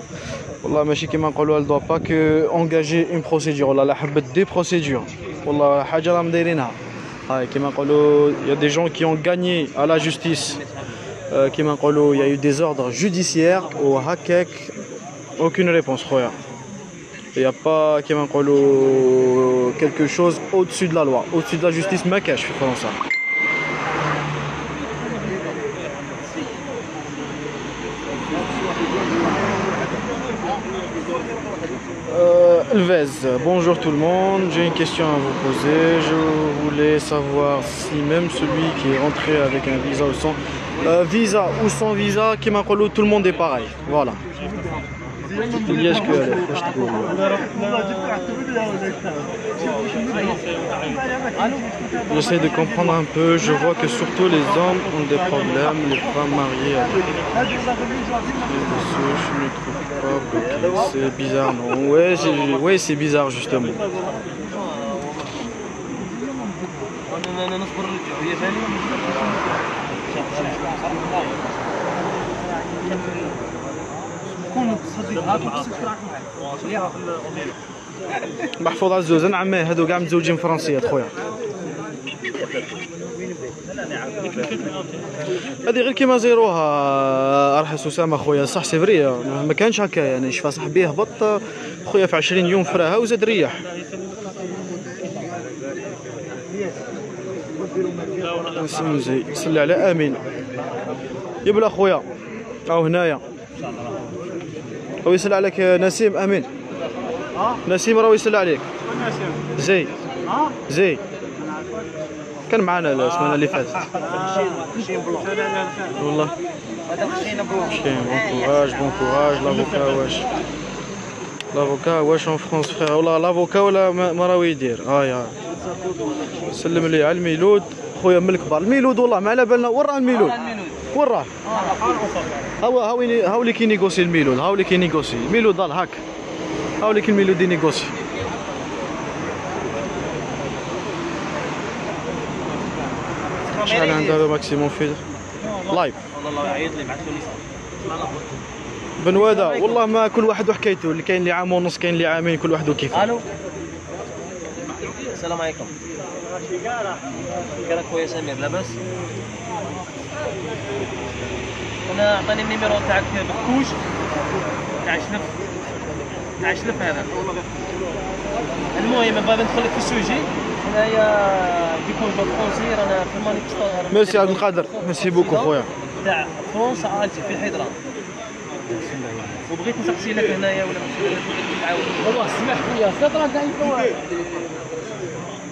والله ماشي كيما نقولوا elle doit pas que engager une procédure، والله لا حبت دي بروسيدور، والله حاجه راهم دايرينها. هاي كيما نقولوا يا دي جون كي اون غاني à la justice كيما نقولوا il y a eu des ordres judiciaires وهكاك aucune réponse خويا. il y a pas كيما نقولوا quelque chose au-dessus de la loi au-dessus de la justice ما كاش في فرنسا. Elvez, bonjour tout le monde, j'ai une question à vous poser. Je voulais savoir si même celui qui est rentré avec un visa ou sans visa ou sans visa, qui m'a dit tout le monde est pareil. Voilà. J'essaie de comprendre un peu, je vois que surtout les hommes ont des problèmes, les femmes mariées avec. Je ne trouve pas bloqué, c'est bizarre non? Ouais c'est bizarre justement. محفوظ عزوز انا عماه هادو كاع متزوجين فرنسيات خويا. هذه غير كيما زيروها ارحس اسامه خويا، صح سي فري ما كانش هكا يعني. شفا صاحبي هبط خويا في 20 يوم فراها وزاد ريح. زي صلي على امين يبلا خويا او هنايا هو يسال عليك نسيم امين. نسيم راهو يسال عليك. زي كان معنا السمانه اللي فاتت والله. بون كوراج لافوكا واش اون فرونس فخير والله. لافوكا ولا ما راهو يدير. هاي سلم لي على الميلود خويا من الكبار. الميلود والله ما على بالنا وين راه الميلود. وين راه هاولي كي نيغوسي الميلود. هاولي كي نيغوسي الميلود ضل هاك. هاولي كي الميلود ينيغوسي. شحال عنده هذا ماكسيموم في لايف؟ والله يعيط لي بعث لي بنواده والله ما كل واحد وحكايته. اللي كاين اللي عام ونص كاين اللي عامين كل واحد وكيفه. الو السلام عليكم. كيفك خويا سمير لاباس؟ انا عطاني النيميرو تاعك بكوش تاع شلف هذا. المهم بابا ندخل لك في السوجي هنايا ديكور فرونسي رانا في المانيفستاسيون. ميرسي عبد القادر ميرسي بوكو خويا. تاع فرنسا التي في الحضره وبغيت نسقسي لك هنايا ولا نعاود. والله اسمح لي الخطره تاع الفواكه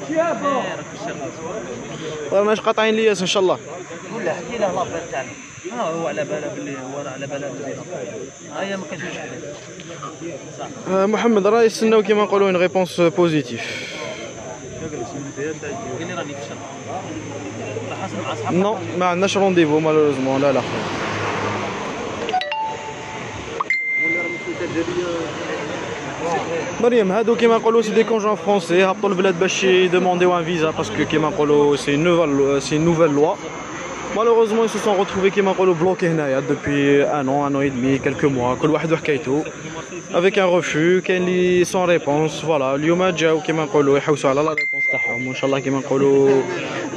شيابو والله ماش قاطعين لياس ان شاء الله. ولا احكي له لافير تاعنا. هو على باله باللي هو على باله باللي هيا ما كاينش مشكل. محمد راه يستناو كيما نقولوا اون ريبونس بوزيتيف. قال لي راني فشل راح حصل مع اصحابك. نو ما عندناش رونديفو مالوريزمون. لا خويا مريم هادو كيما نقولوا سي دي كونجون فرونسي هبطوا البلاد باش يدومونديو ان فيزا باسكو كيما نقولوا سي نوفيل لوا. Malheureusement, ils se sont retrouvés كيما نقولوا bloqués هنايا depuis un an et demi, quelques mois. كل واحد وحكايته. Avec un refus, كاين اللي sans réponse. Voilà, اليوم جاو كيما نقولوا يحوسوا على لا ريبونس تاعهم وان شاء الله كيما نقولوا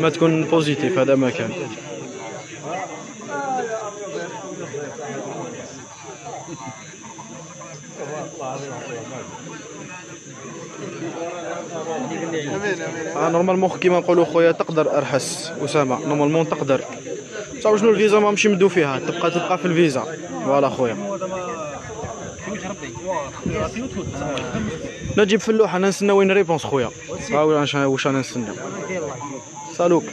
ما تكون بوزيتيف هذا ما كان. نورمالمون كيما نقولوا خويا تقدر ارحس اسامه نورمالمون تقدر صافي شنو الفيزا ما مشي مدو فيها تبقى في الفيزا فوالا خويا نجيب في اللوحه انا نستنى وين ريبونس خويا واش انا نستنى سالوك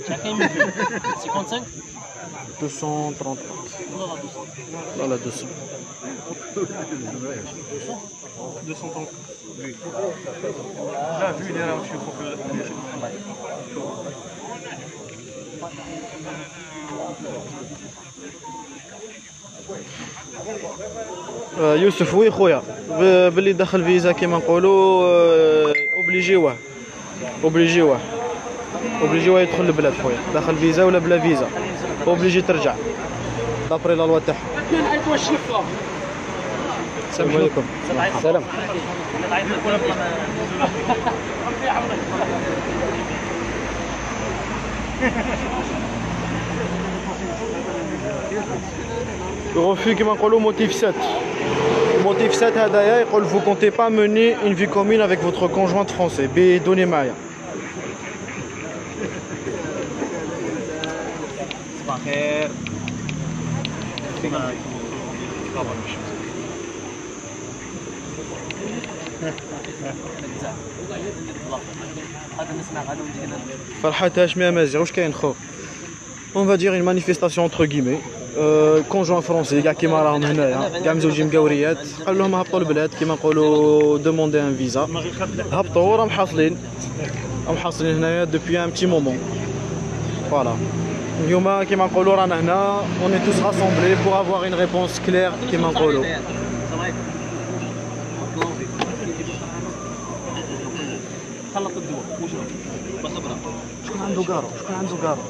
55 230 voilà 200 230 لا في اللي راه نشوفوا في يوسف وي خويا باللي دخل فيزا كيما نقولوا اوبليجيوه يدخل البلاد خويا دخل فيزا ولا بلا فيزا اوبليجي ترجع دابري لا لوا تاعها. السلام عليكم. سلام. refus كيما نقولوا موتيف 7 موتيف 7 هذايا يقول vous comptez pas mener une vie commune avec votre conjoint français بدوني معايا. صباح الخير. فرحات هاشمي امازيغ واش كاين خو اون فا دير اون مانيفيستاسيون انتر كيمي كونجون فرونسي كاع كيما راهم هنايا كاع مزوجين مقاوريات قال لهم هبطوا البلاد كيما نقولوا دوموندي ان فيزا هبطوا راهم حاصلين هنايا دوبوي ان بتي مومون فوالا اليوم كيما نقولوا رانا هنا اون اي توس راسومبلي بور افوار اون ريبونس كلير كيما نقولوا. خلط الدواء شكون عنده كارو عندي كارو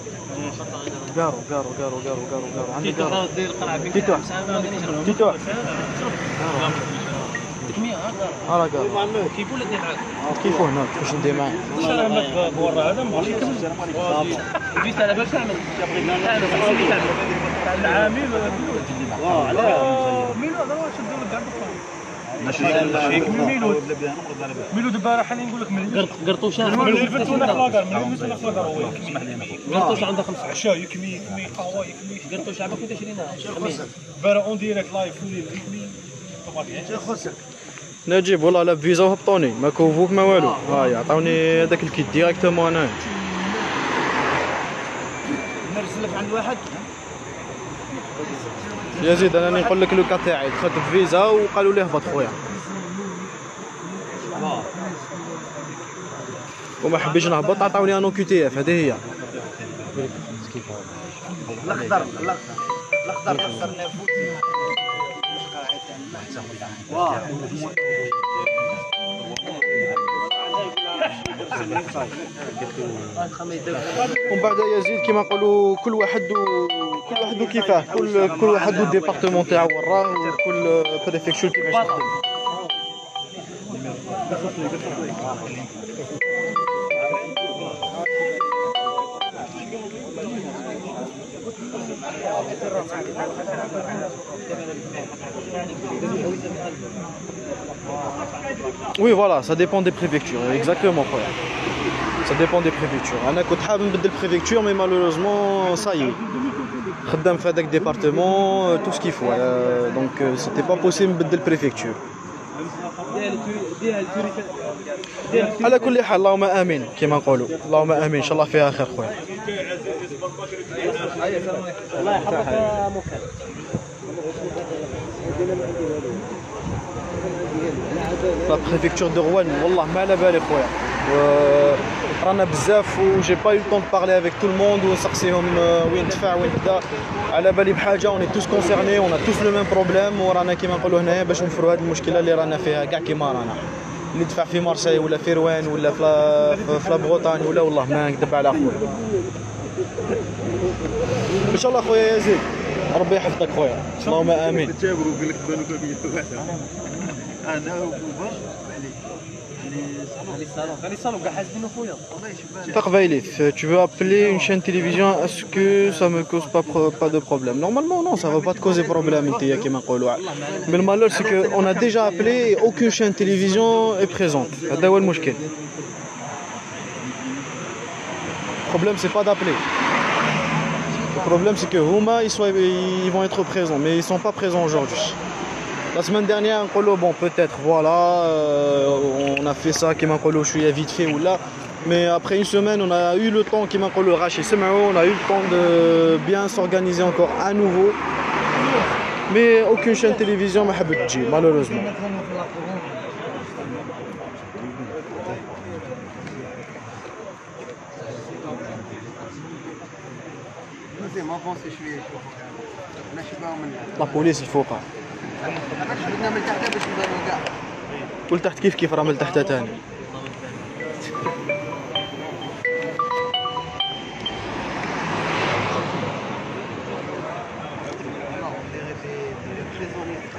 تيتو ها كارو كيفو ولا دير معاك كيفو هنا كيفاش ندير معاه هذا مورا هذا ماشي كمل جيت على بالك تعمل العامل لا ميلو هذا واش ندير لك ميلو دابا راه حاليا نقول لك مليون قرطوشه من الفتونه خلاقر من الفتونه خلاقر هو يكمي قرطوش عندها 5 عشاء يكمي قهوه يكمي قرطوش عباك كنت تشرينا برا اون ديريكت لايف يكمي نجيب والله لا فيزا وهبطوني ما كوفوك ما والو هاي عطاوني هذاك الكيت ديريكتومون انا نرسل لك عند واحد يزيد انا نقول لك لو كا تاعي دخلت فيزا وقالوا لي هبط خويا وما حبيتش نهبط عطاوني انو كيو تي اف هذه هي الاخضر ومن بعد يزيد كيما نقولوا كل واحد وكيفاه كل واحد والديبارتمون تاعو وراه وكل بريفكتور كيفاش تخدم. Oui voilà, ça dépend des préfectures, exactement خويا. Ça dépend des préfectures. انا كنت حاب نبدل préfecture mais malheureusement ça y est. خدام في هذاك ديبارتمون tout ce qu'il faut. Donc c'était pas possible نبدل préfecture. على كل حال اللهم امين كما نقولوا اللهم امين ان شاء الله فيها خير خويا. الله يحفظك يا مكان لا بريفكتور دو روان والله ما على بالي خويا رانا بزاف و جي با يو طون بارلي افيك تو الموند ونسقسيهم وين تدفع وين كذا. على بالي بحاجه اوني توس كونسيرني اون توس لو ميم بروبليم ورانا كيما نقولوا هنايا باش نفروا هذه المشكله اللي رانا فيها كاع كيما رانا. اللي دفع في مارسي ولا في روان ولا في لا بروتاني ولا والله ما نكذب على خويا. ان شاء الله خويا يزيد ربي يحفظك خويا اللهم امين. Tu veux appeler une chaîne télévision, est-ce que ça me cause pas de problème? Normalement non, ça va pas te causer problème. Mais le malheur c'est qu'on a déjà appelé et aucune chaîne télévision est présente. Le problème c'est pas d'appeler. Le problème c'est que Huma ils vont être présents mais ils sont pas présents aujourd'hui. La semaine dernière, bon peut-être voilà, on a fait ça qui m'a collé, je suis vite fait ou là, mais après une semaine, on a eu le temps qui m'a collé raché, on a eu le temps de bien s'organiser encore à nouveau, mais aucune chaîne télévision m'a habitué malheureusement. La police il faut pas. قول تحت كيف راه من تحت تاني.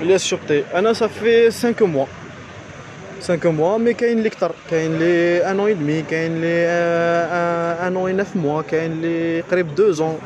الياس شبطي انا صافي 5 mois 5 mois مي كاين اللي كثر كاين اللي 1 an et demi كاين اللي 1 an et 9 mois كاين اللي قريب 2 ans.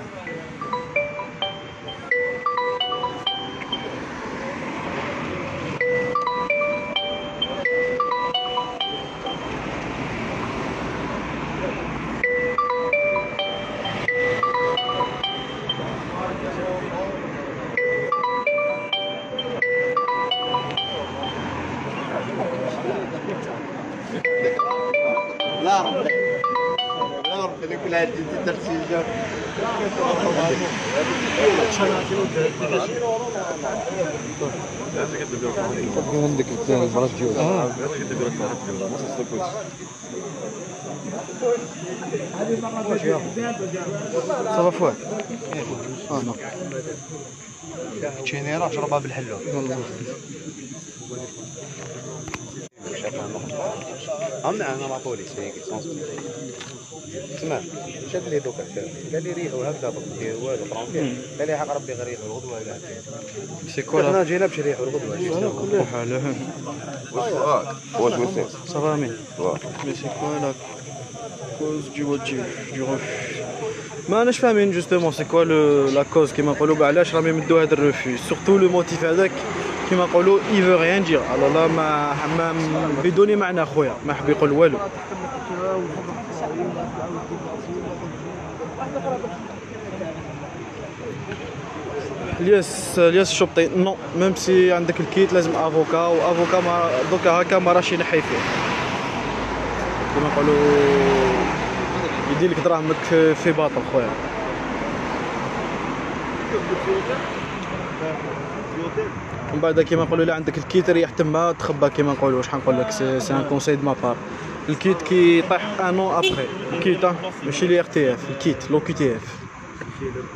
عندك الفراش ديالك صافا فواحد نو تشيني راه شربها بالحلوه عمنا انا مع بوليس هيك اسمع شد لي دوكا قال لي ريحه وهكذا دير والو فرانكي قال لي حق ربي غير الغدوه ولا سي كول انا جينا باش ريحه الغدوه كل حال واش وصل صافا مين مي سي كوا لا كوز دو refus ما اناش فاهمين جوستومون سي كوا لا كوز كيما نقولوا علاش راهم يمدوا هذا الريفي سورتو لو موتيف هذاك كيما نقولوا اي فو ريان دير على لا ما بدون معنى خويا ما حب يقول والو. الياس الشبطي نو ميم سي عندك الكيت لازم افوكا وافوكا ما دوكا هكا ما راش ينحي فيه كيما نقولوا يدير لك دراهمك في باطل خويا. ومن بعد كيما نقولوا الا عندك الكيت ريح تما تخبى كيما نقولوا واش حنقول لك سي ان كونساي دو ما بار. الكيت كي يطيح ان اون ابخي الكيت ماشي لي ار تي اف الكيت لو كي تي اف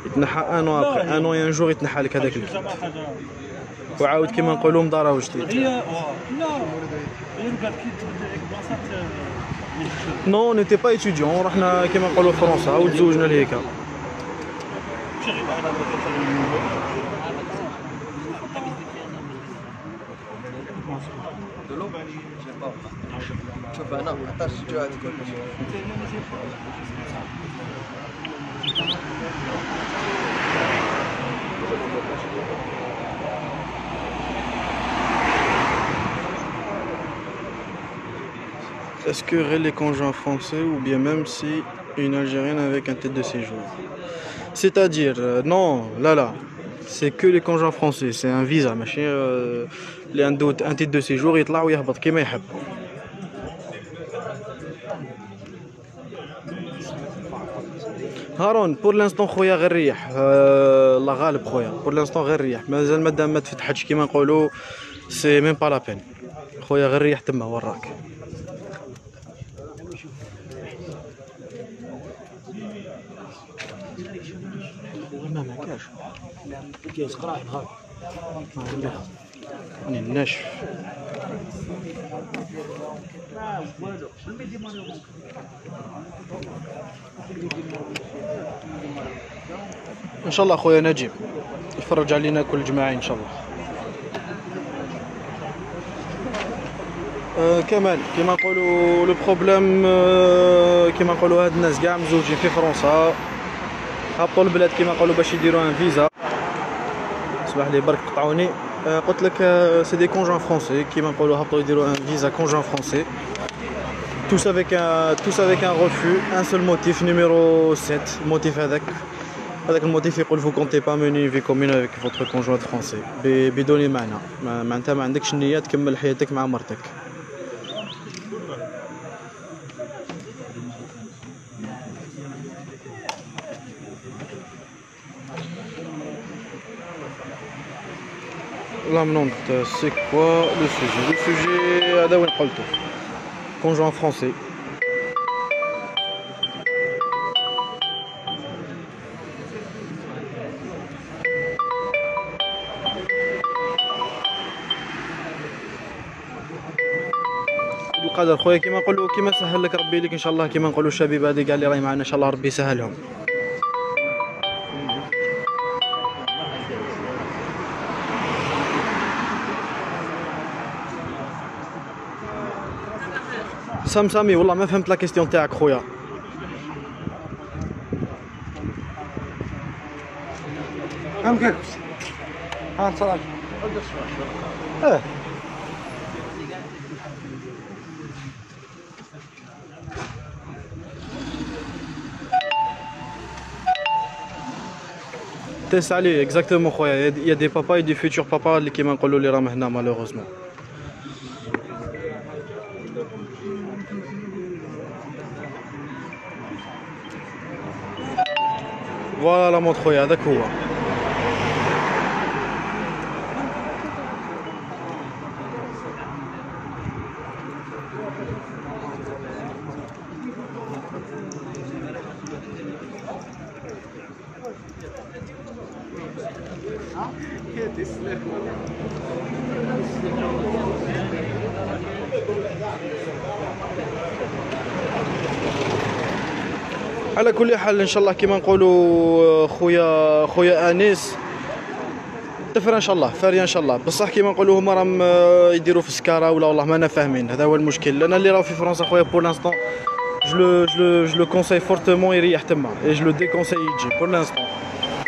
يتنحى ان اون ابخي ان اون ان جور يتنحى لك هذاك الكيت وعاود كيما نقولوا مضاره جديد. نو نيتي با ايتيديون رحنا كيما نقولوا فرنسا وتزوجنا لهيكا. شوف انا حتى الشجاعات Est-ce que les conjoints français ou bien même si une Algérienne avec un titre de séjour? C'est-à-dire, non, là, c'est que les conjoints français, c'est un visa, machin, un titre de séjour, يطلع ويهبط كيما يحب. هارون بور لانستون خويا غير ريح الله غالب خويا بور لانستون غير ريح مازال مادام ما تفتحتش كيما نقولوا سي ميم با لا بين خويا غير ريح تما وراك. ما كاش كيس قراح نهار يعني الناشف. ان شاء الله خويا نجيب يفرج علينا كل جماعي ان شاء الله. كمان كيما نقولوا لو بروبليم، كيما نقولوا هاد الناس كاع مزوجين في فرنسا، هبطوا البلاد كيما نقولوا باش يديروا ان فيزا. اسمح لي برك قطعوني. قلت لك سي دي كونجون فرونسي كيما نقولوا هبطوا يديروا ان فيزا كونجون فرونسي. tous avec un refus, un seul motif, numéro 7. الموتيف هذاك الموتيف يقول vous comptez pas mener une vie commune avec votre conjoint français بدون معنى، معناتها ما عندكش النية تكمل حياتك مع مرتك. La منونت c'est quoi le sujet هذا وين قلته conjoint français. القدر خويا كيما نقولوا، كيما سهل لك ربي لك ان شاء الله. كيما نقولوا الشباب هذه كاع اللي راهي معنا ان شاء الله ربي يسهلهم. سامي والله ما فهمت لا كيستيون تاعك خويا. فهمتك ها تصرف تيس عليه اكزاكتومون خويا. يا دي بابا دي فيتور بابا اللي كيما نقولوا اللي راهم هنا مالوغوزمون. فوالا لا مود خويا هذاك هو. على كل حال ان شاء الله كيما نقولوا خويا انيس تفر ان شاء الله فاريه ان شاء الله. بصح كيما نقولوا هما راهم يديروا في السكاره ولا والله ما انا فاهمين. هذا هو المشكل. انا اللي راهو في فرنسا خويا بور لانستون جو لو كونساي فورتمون يريح تما، جو لو ديكونساي يجي بور لانستون.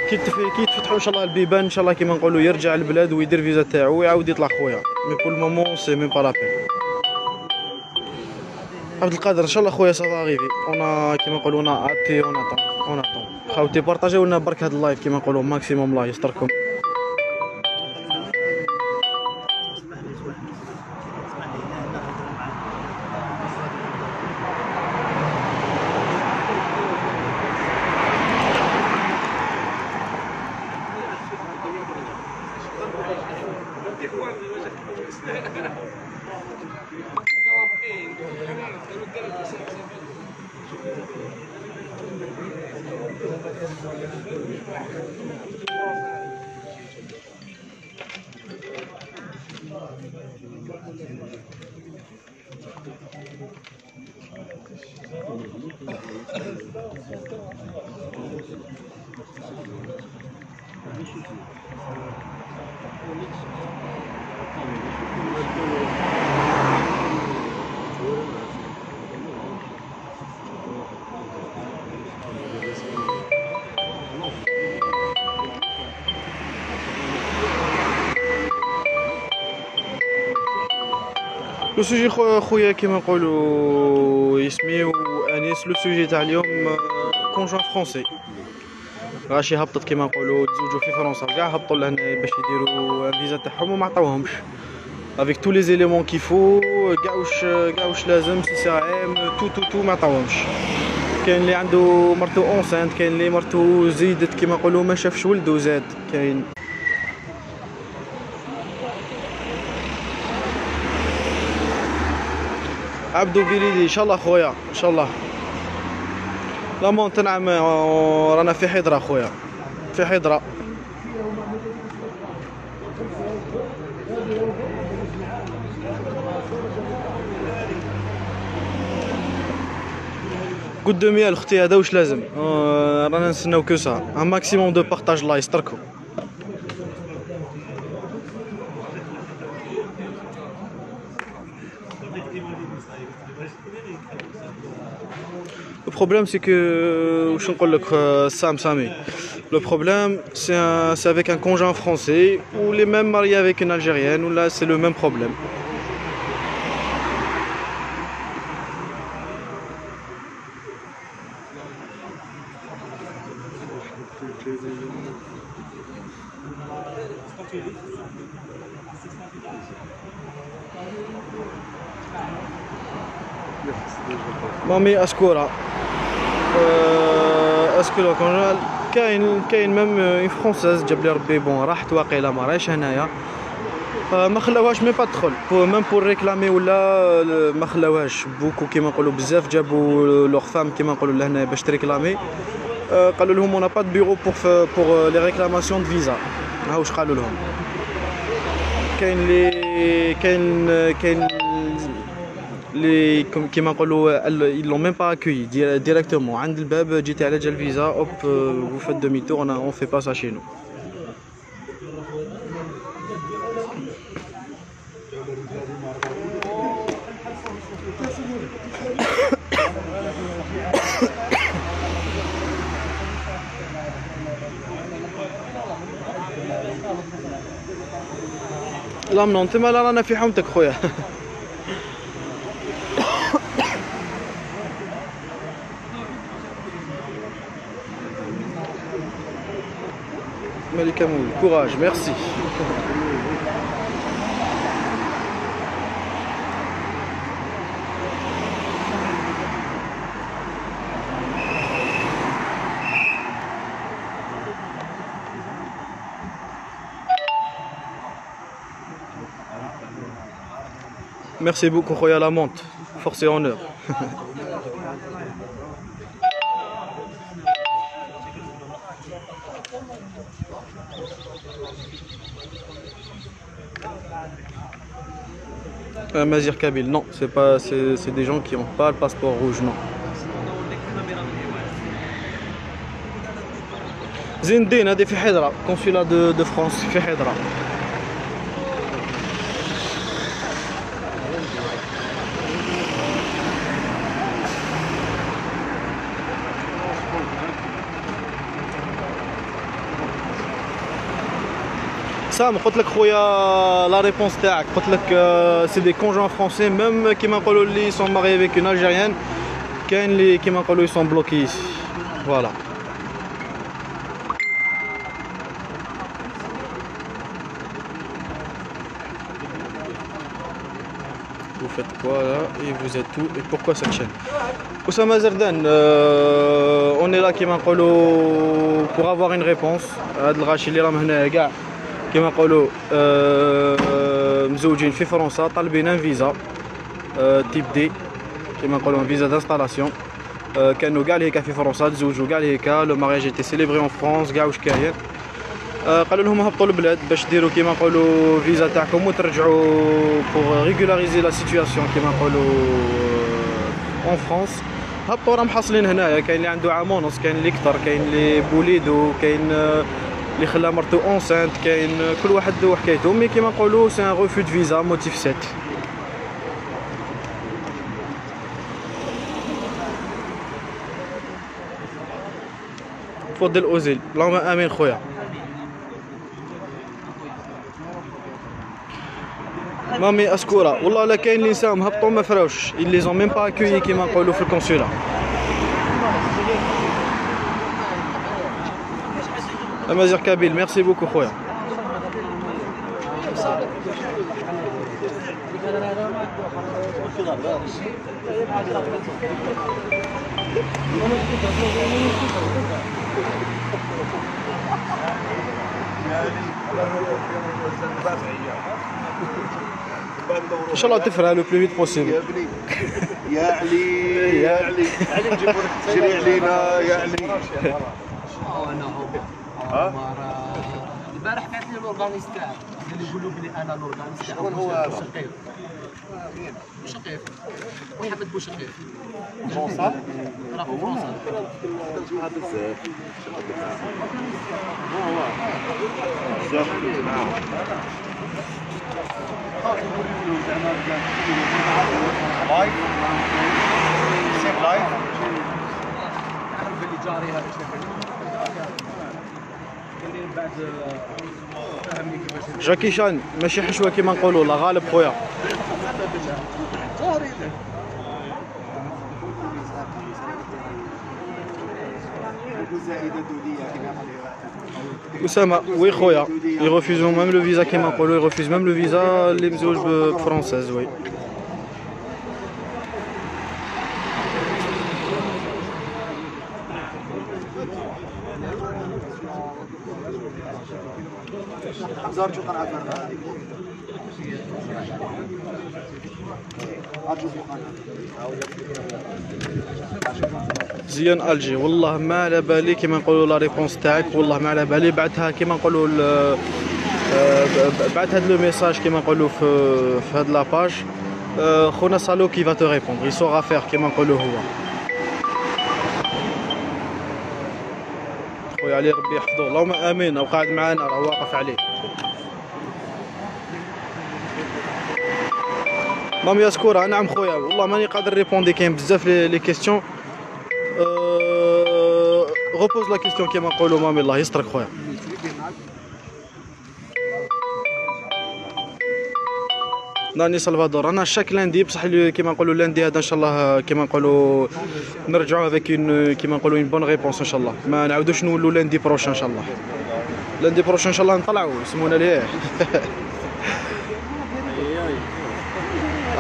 كي يتفتحوا ان شاء الله البيبان ان شاء الله كيما نقولوا يرجع للبلاد ويدير فيزا تاعو ويعاود يطلع خويا. مي بور المومون سي ميم با لابيل. عبد القادر ان شاء الله خويا سافا غيفي انا كيما نقولوا انا اتي اون اتون خاوتي بارطاجيو لنا برك هذا اللايف كيما نقولوا ماكسيموم لايك يستركم. لو سوجي خويا كيما نقولوا يسميو انيس. لو سوجي تاع اليوم كونجون فرونسي غاشي هبطت كيما نقولوا تزوجوا في فرنسا كاع هبطوا لهنا باش يديروا الفيزا تاعهم وما عطاوهمش افيك تو لي زيليمون كيفو كاع واش لازم سي سي ام تو ما عطاوهمش. كاين اللي عنده مرتو اونسانت، كاين اللي مرتو زيدت كيما نقولوا ما شافش ولدو زاد. كاين عبدو بيريدي ان شاء الله خويا ان شاء الله لامونت نعم رانا في حضرة خويا في حضرة. قد دميال اختي هذا واش لازم رانا نستناو كو سا ان ماكسيموم دو بارطاج لايك تركو. Le problème c'est que je نقول لك Sami. Le problème c'est avec un conjoint français ou les mêmes mariés avec une algérienne ou là c'est le même problème. مامي أسكورة أسكورة كونجال كاين ميم اون فرونسيز جاب لي ربي بون راحت واقيلا ما راهيش هنايا ما خلاوهاش مي با تدخل ميم بور ريكلامي ولا ما خلاوهاش بوكو كيما نقولوا بزاف جابوا لوغ فام كيما نقولوا لهنا باش تريكلامي قالوا لهم اون با دو بيرو بور لي ريكلاماسيون دو فيزا. ها واش قالوا لهم كاين لي كيما نقولوا ils l'ont même pas accueilli directement عند الباب جيتي على جال فيزا اوب vous faites demi tour on fait pas ça chez nous. لا من انت ما رانا في حومتك خويا. Malika Moul, courage, merci. Merci beaucoup, Royal Lamont. Force et honneur. Mazir Kabil, non, c'est des gens qui n'ont pas le passeport rouge, non. Zindine, هذه في حضرة, consulat de France في حضرة. سام قلت لك خويا لا ريبونس تاعك قلت لك سي دي كونجوان فرونسي ميم كيما نقولوا لي سون ماري افيك اون الجيريان كاين لي كيما نقولوا لي سون بلوكي ايسي فوالا. Vous faites quoi là et vous êtes où et pourquoi cette chaîne? Oussama Zerdan, on est là كيما نقولوا pour avoir une réponse. هاد الغاشي اللي راهم هنا كاع كما نقولوا مزوجين في فرنسا طالبين ان فيزا تيب دي كما نقولوا فيزا دانستالاسيون كانوا كاع لهيكا في فرنسا تزوجوا كاع لهيكا لو مارياج ايتي سيليبري اون فرونس كاع واش كاين قالوا لهم هبطوا البلاد باش ديروا كما نقولوا فيزا تاعكم وترجعوا بور ريغولاريزي لا سيتوياسيون كما نقولوا اون فرونس. هبطوا راهم حاصلين هنايا كاين اللي عنده عام ونص كاين اللي كثر كاين اللي بوليدو كاين اللي خلا مرتو اونسانت كاين كل واحد وحكايته مي كيما نقولوا سي ان ريفو دو فيزا موتيف 7. تفضل اوزيل اللهم امين خويا. مامي اسكوره والله لا كاين اللي نساهم هبطوا ما فراوش اللي زون ميم با اكويي كيما نقولوا في الكونسولا. Mazir Kabil, merci beaucoup خويا. ان شاء الله تفرح لو بلو فيت بوسيبل. يا علي يا علي شري علينا يا علي. البارح كانت لي الاورغانيست تاعي اللي يقولوا بلي انا الاورغانيست تاعي. شكون هو هذا؟ بوشقيف محمد بوشقيف. فرنسا؟ راه في فرنسا. بزاف بزاف لايف سيف لايف. نعرف بلي جاري هذا قال لي بعد فهمني كيفاش جاكي شان ماشي حشوه كيما نقولوا، لا غالب خويا. جاري. Oussama, oui خويا, ils refusent même le visa كيما نقولوا, ils refusent même le visa اللي مزوج بفرنساز. وي زيان الجي والله ما على بالي كيما نقولوا لا ريبونس تاعك، والله ما على بالي. بعتها كيما نقولوا بعت هذا لو ميساج كيما نقولوا في هاد لاباج. خونا سالو كي فا تو ريبوندر il saura faire كيما نقولوا هو. خويا علي ربي يحفظه اللهم امين. وقاعد معانا راه واقف عليه. مام ياسكورا نعم خويا والله ماني قادر ريبوندي، كاين بزاف لي كيستيون. غوبوز لا كيستيون كيما نقولوا مامي الله يسترك خويا. ناني سلفادور انا شاك لاندي بصح كيما نقولوا لاندي هذا ان شاء الله كيما نقولوا نرجعوا افيك اون كيما نقولوا اون بون ريبونس ان شاء الله. ما نعاودوش نولوا لاندي بروشان ان شاء الله. لاندي بروشان ان شاء الله نطلعوا يسمونا ليه.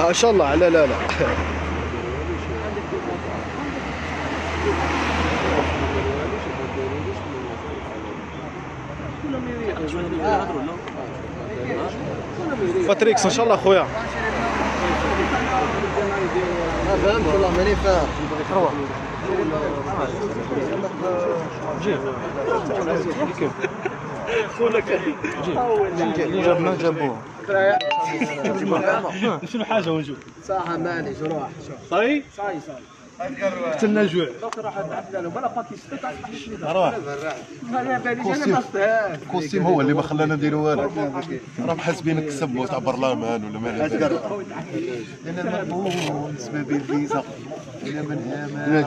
ان شاء الله. لا لا لا باتريكس ان شاء الله خويا. ما فهمت والله ماني فاهم. جي جاب ما جابوه شنو حاجه ونشوف صح ماليش روح. صاي قتلنا الجوع. الكوستيم هو اللي ما خلانا نديروا والو. راه محاسبين الكسب تاع برلمان ولا ما على بالك. انا المأمون بسبب الفيزا انا من امان.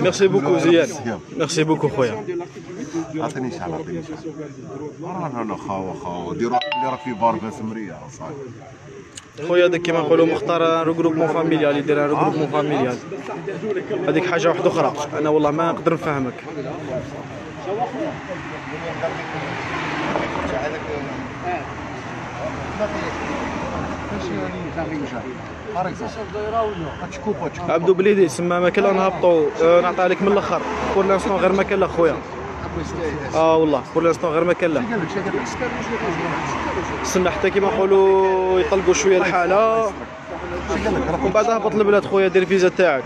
ميرسي بوكو زيان. ميرسي بوكو خويا. عطيني شحال عطيني شحال. انا خاو ديروا اللي راه في بارباس مريا صاحبي. خويا هذاك كيما نقولوا مختار روغروبمون فاميليال، يدير روغروبمون فاميليال. هذيك حاجه واحده اخرى انا والله ما نقدر نفهمك. عبدو بليدي سما ما كان نهبطوا نعطيها لك من الاخر. بور لانستون غير ما كان لا خويا. والله بور لانستون غير ما كان لا. استنى حتى كيما نقولوا يطلقوا شويه الحاله ومن بعد هبط البلاد خويا دير الفيزا تاعك.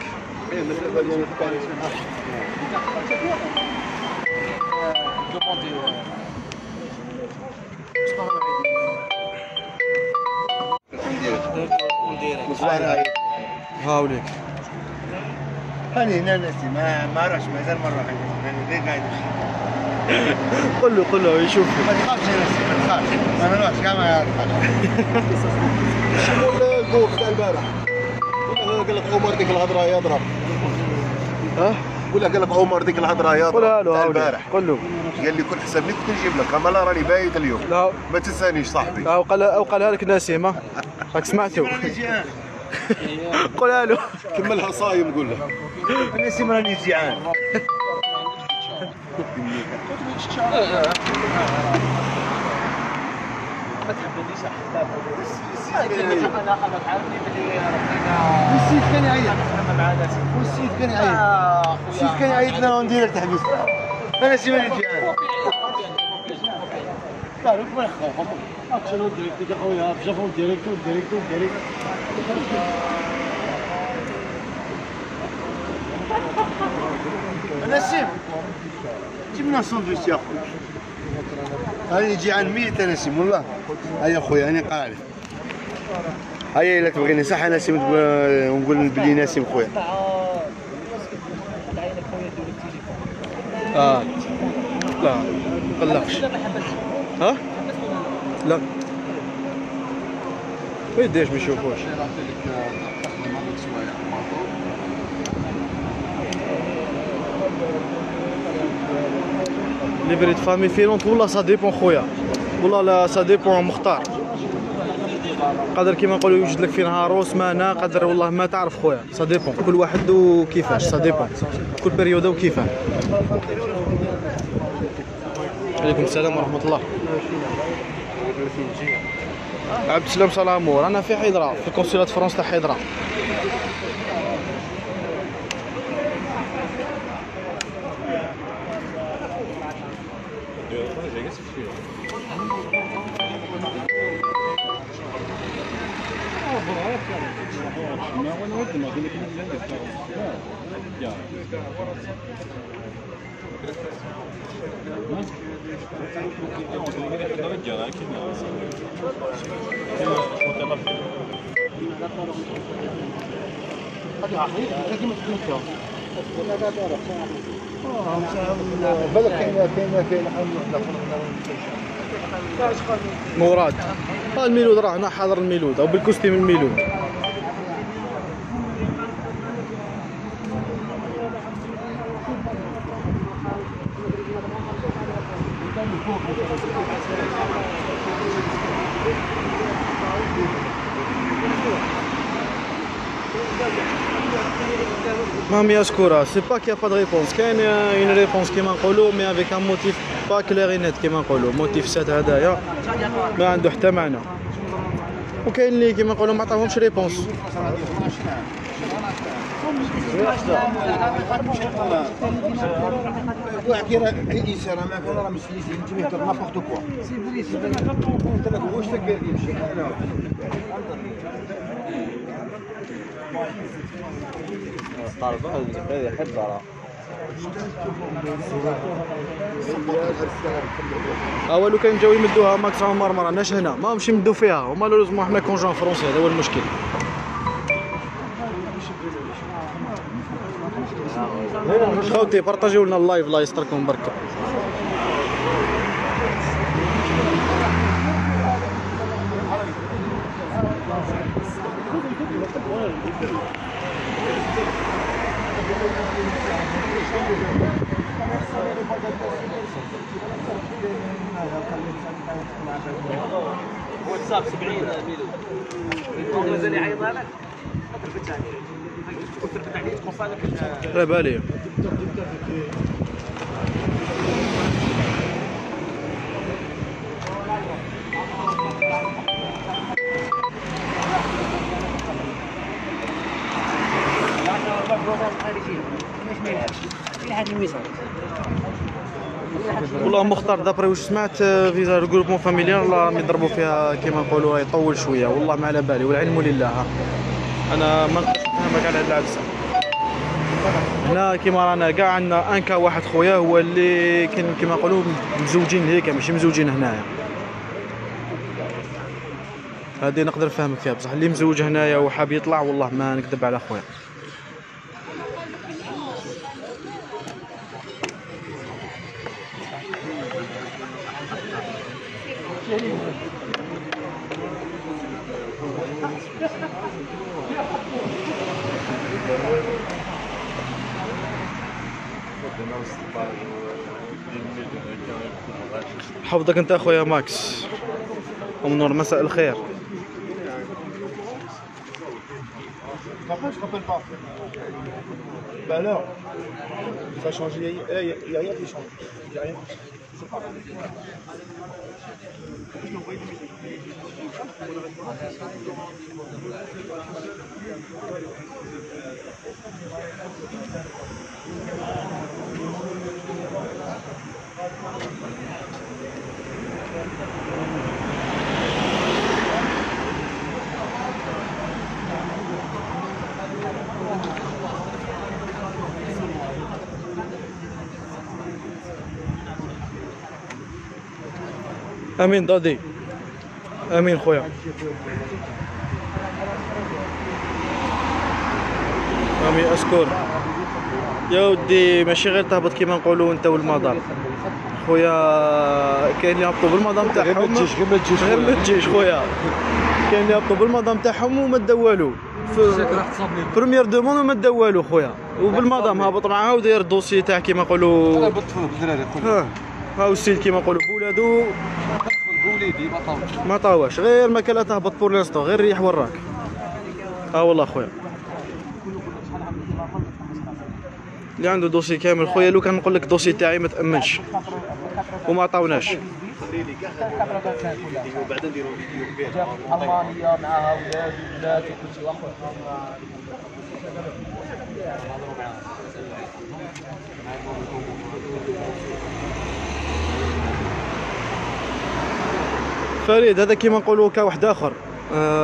هاوليك هاني هنا ناسي ما راحش مازال ما راح غير قاعد. قول له يشوف. ما تخافش يا ناسي ما تخافش ما نروحش كاع ما شنو الكوف تاع البارح؟ ولا قال لك عمر ديك الهضره يضرب. ولا قال لك عمر ديك الهضره يضرب. قولها له البارح قول له قال لي كل حساب لي كنت نجيب لك اما لا راني بايت اليوم. لا ما تنسانيش صاحبي. قالها لك نسيمه راك سمعتو. قولها له كملها صايم قول له نسيم راني جيعان. ما تحبنيش انا تعرفني بلي السيف كان يعيط والسيف كان يعيط. السيف كان يعيط لنا وندير تحبيس. انا سي ماني جيعان. تعرف ما نخاف شنو ديريكت يا خويا في جافون ديريكت نسيم جيب لنا سندويش يا اخويا. هذا يجي عن ميت نسيم والله. هيا اخويا انا قاعد. هيا الا تبغيني صح نسيم ونقول بلي نسيم خويا. لا قلقش. ها؟ لا ما يديش ما يشوفوش. لي بريد فامي فيلونت والله سا ديبون خويا، والله لا سا ديبون مختار. قادر كيما نقولوا يوجد لك في نهار وسمانه، قادر والله ما تعرف خويا، سا ديبون كل واحد وكيفاش، سا ديبون كل بريوده وكيفاه. عليكم السلام ورحمه الله. عبد السلام سلامور، انا في حيدره في القنصليه فرنسا تاع حيدره. مراد الميلود راه هنا حاضر الميلود او بالكوستيم الميلود. مامي اشكورها سي با كي با دو ريبونس، كاين اون ريبونس كيما نقولوا مي افيك ان موتيف با كلارينيت كيما نقولوا، موتيف سات هدايا ما عنده حتى معنى، وكاين اللي كيما نقولوا ما عطاهمش ريبونس. واحد كي راه الانسان ما كان راه مسليس يمكن يهضر نابورت كوا. سي فري سي فري. انت راك واش تكاد يمشي انا. طالب هذه يحب راه. اولو كان جاو يمدوها ماكس عمر ما راناش هنا، ما همش يمدوا فيها، ومالوريزمون حنا كونجون فرونسي هذا هو المشكل. خوتي بارطاجيو لنا اللايف الله يستركم بركه. واتساب 70 ميلو. مازال يعيطها لك؟ تربت عليه تقص عليك. لا بالي. والله مختار دابري واش سمعت فيزا الجروبمون فاميليال راهم يضربوا فيها كيما نقولوا يطول شويه، والله ما على بالي والعلم لله. انا ما نقدرش نفهمك على هاد العبسه. هنا كيما رانا كاع عندنا انكا واحد خويا هو اللي كان كيما نقولوا مزوجين هيك ماشي مزوجين هنايا. هذه نقدر نفهمك فيها، بصح اللي مزوج هنايا وحاب يطلع والله ما نكذب على خويا. حفظك انت اخويا ماكس ام نور، مساء الخير. Pourquoi je ne rappelle pas? Bah alors, ça a changé, il n'y a rien qui change. Il n'y a rien. C'est pas امين دادي، امين خويا. امين اشكر يا ودي. ماشي غير تهبط كيما نقولوا انت والمدام خويا، كاين اللي هبطوا بالمدام تاعهم غير ما تجيش خويا. كاين اللي هبطوا بالمدام تاعهم وما دا والو، بروميير دوموند وما دا والو خويا، وبالمدام هابط معاها وداير الدوسي تاع كيما نقولوا ها السيد كيما نقولوا بولادو ما طاواش، غير ما كان تهبط بور لانستو، غير ريح وراك. والله خويا اللي عنده دوسي كامل خويا. لو كان نقول لك دوسي تاعي ما تامنش وما عطاوناش. وبعدين نديروا فيديو كبير المانيا معاها ولاد كل شيء واخر. فريد هذا كيما نقولوا كا واحد اخر.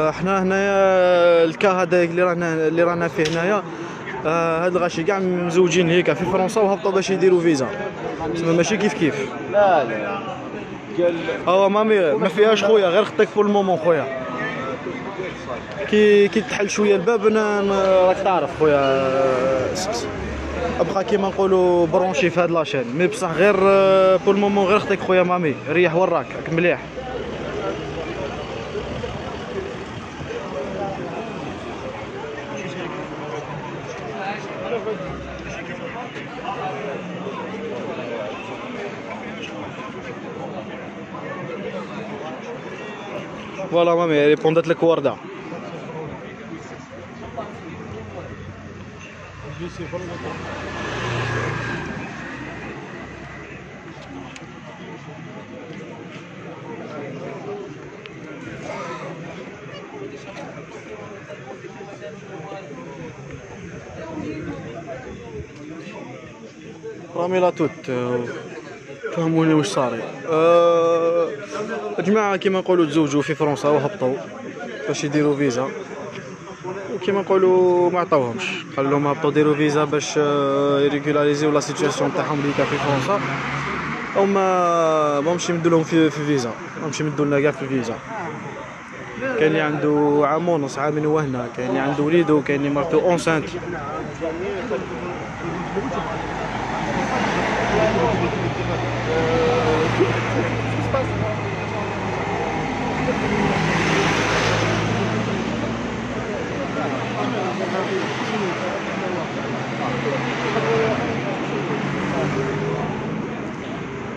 احنا هنايا الكا هذا اللي رانا فيه هنايا، هاد الغاشي كاع مزوجين هيك في فرنسا وهبطوا باش يديروا فيزا، تسمى ماشي كيف كيف. لا لا قال مامي ما فيهاش خويا، غير خطيك في المومون خويا. كي تحل شويه الباب راك تعرف خويا، ابقى كيما نقولوا برونشي في هاد لاشين. مي بصح غير بور المومون غير خطيك خويا مامي، ريح وراك راك مليح. فوالا مامي ريبوندت لك ورده. رامي لا توت فهموني واش صاري. جماعة كيما نقولوا تزوجوا في فرنسا وهبطوا باش يديروا فيزا، وكيما نقولوا ما عطاوهمش، قال لهم هبطوا ديروا فيزا باش يريغولاريزيو لا سيتوياسيون تاعهم اللي كاع في فرنسا، او ما ماهمش يمدوا لهم في فيزا، ماهمش يمدوا لنا كاع في الفيزا. كاين اللي عنده عام ونص، عامين هو هنا، كاين اللي عنده وليدو، كاين اللي مرتو اونسانت.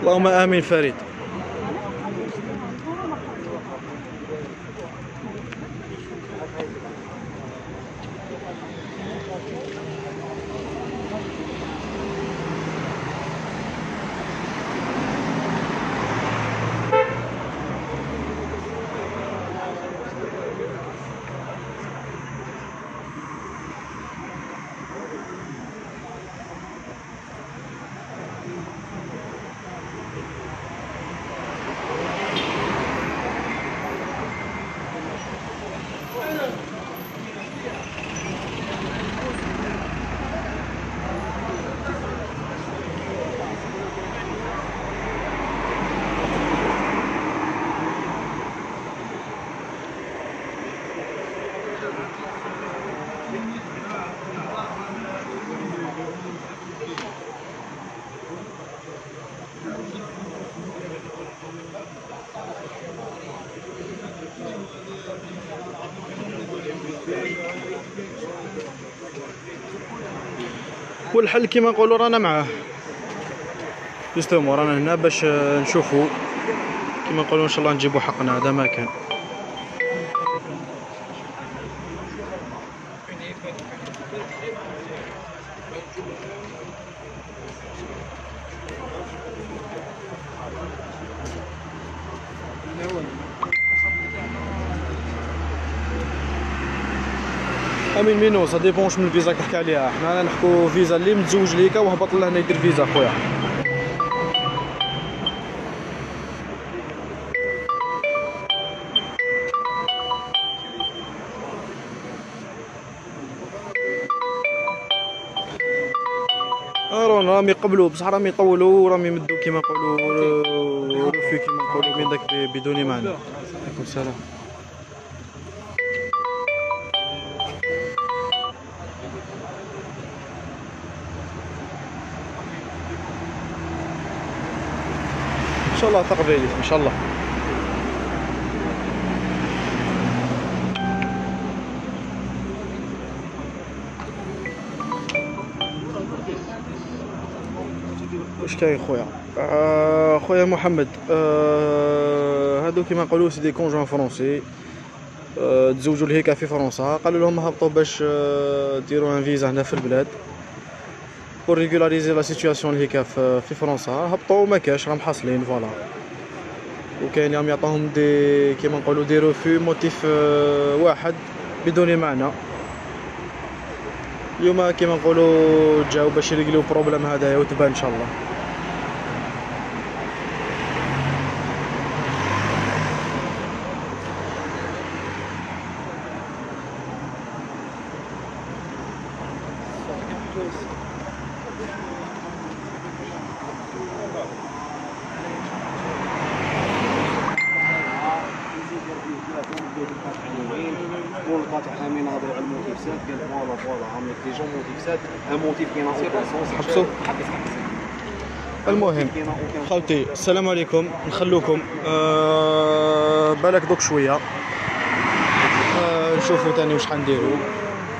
اللهم امين فريد. والحل كيما نقولوا رانا معاه، جوستومون رانا هنا باش نشوفوا كيما نقولوا ان شاء الله نجيبوا حقنا. هذا ما كان. امين مينو سا ديبونش من الفيزا كتحكي عليها. حنا نحكوا فيزا اللي متزوج ليكا وهبط لهنا يدير فيزا خويا. راهم يقبلوا بصح راهم يطولوا وراهم يمدوا كيما نقولوا روفي كيما نقولوا من داك بدون معنى. عليكم السلام. ان شاء الله تقبلي ان شاء الله. واش كاين خويا؟ خويا محمد، هادو كيما نقولوا سي دي كونجون فرونسي، تزوجوا لهيكا في فرنسا، قالوا لهم هبطوا باش ديروا ان فيزا هنا في البلاد بور ريغولاريزي لا سيتوياسيون لهيكا في فرنسا، هبطوا وما كاش راهم حاصلين فوالا. وكاين يوم يعطوهم دي كيما نقولوا دي روفي موتيف واحد بدون معنى. اليوم كيما نقولوا جاو باش يريقلوا البروبليم هذايا وتبان ان شاء الله. المهم خوتي السلام عليكم، نخلوكم بالك دوك شويه نشوفوا تاني واش غنديروا،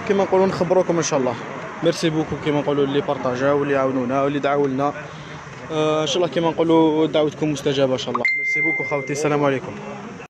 كيما نقولوا نخبروكم ان شاء الله. ميرسي بوكو كيما نقولوا اللي بارطاجاو واللي عاونونا واللي دعاو لنا، ان شاء الله كيما نقولوا دعوتكم مستجابه ان شاء الله. ميرسي بوكو خوتي، السلام عليكم.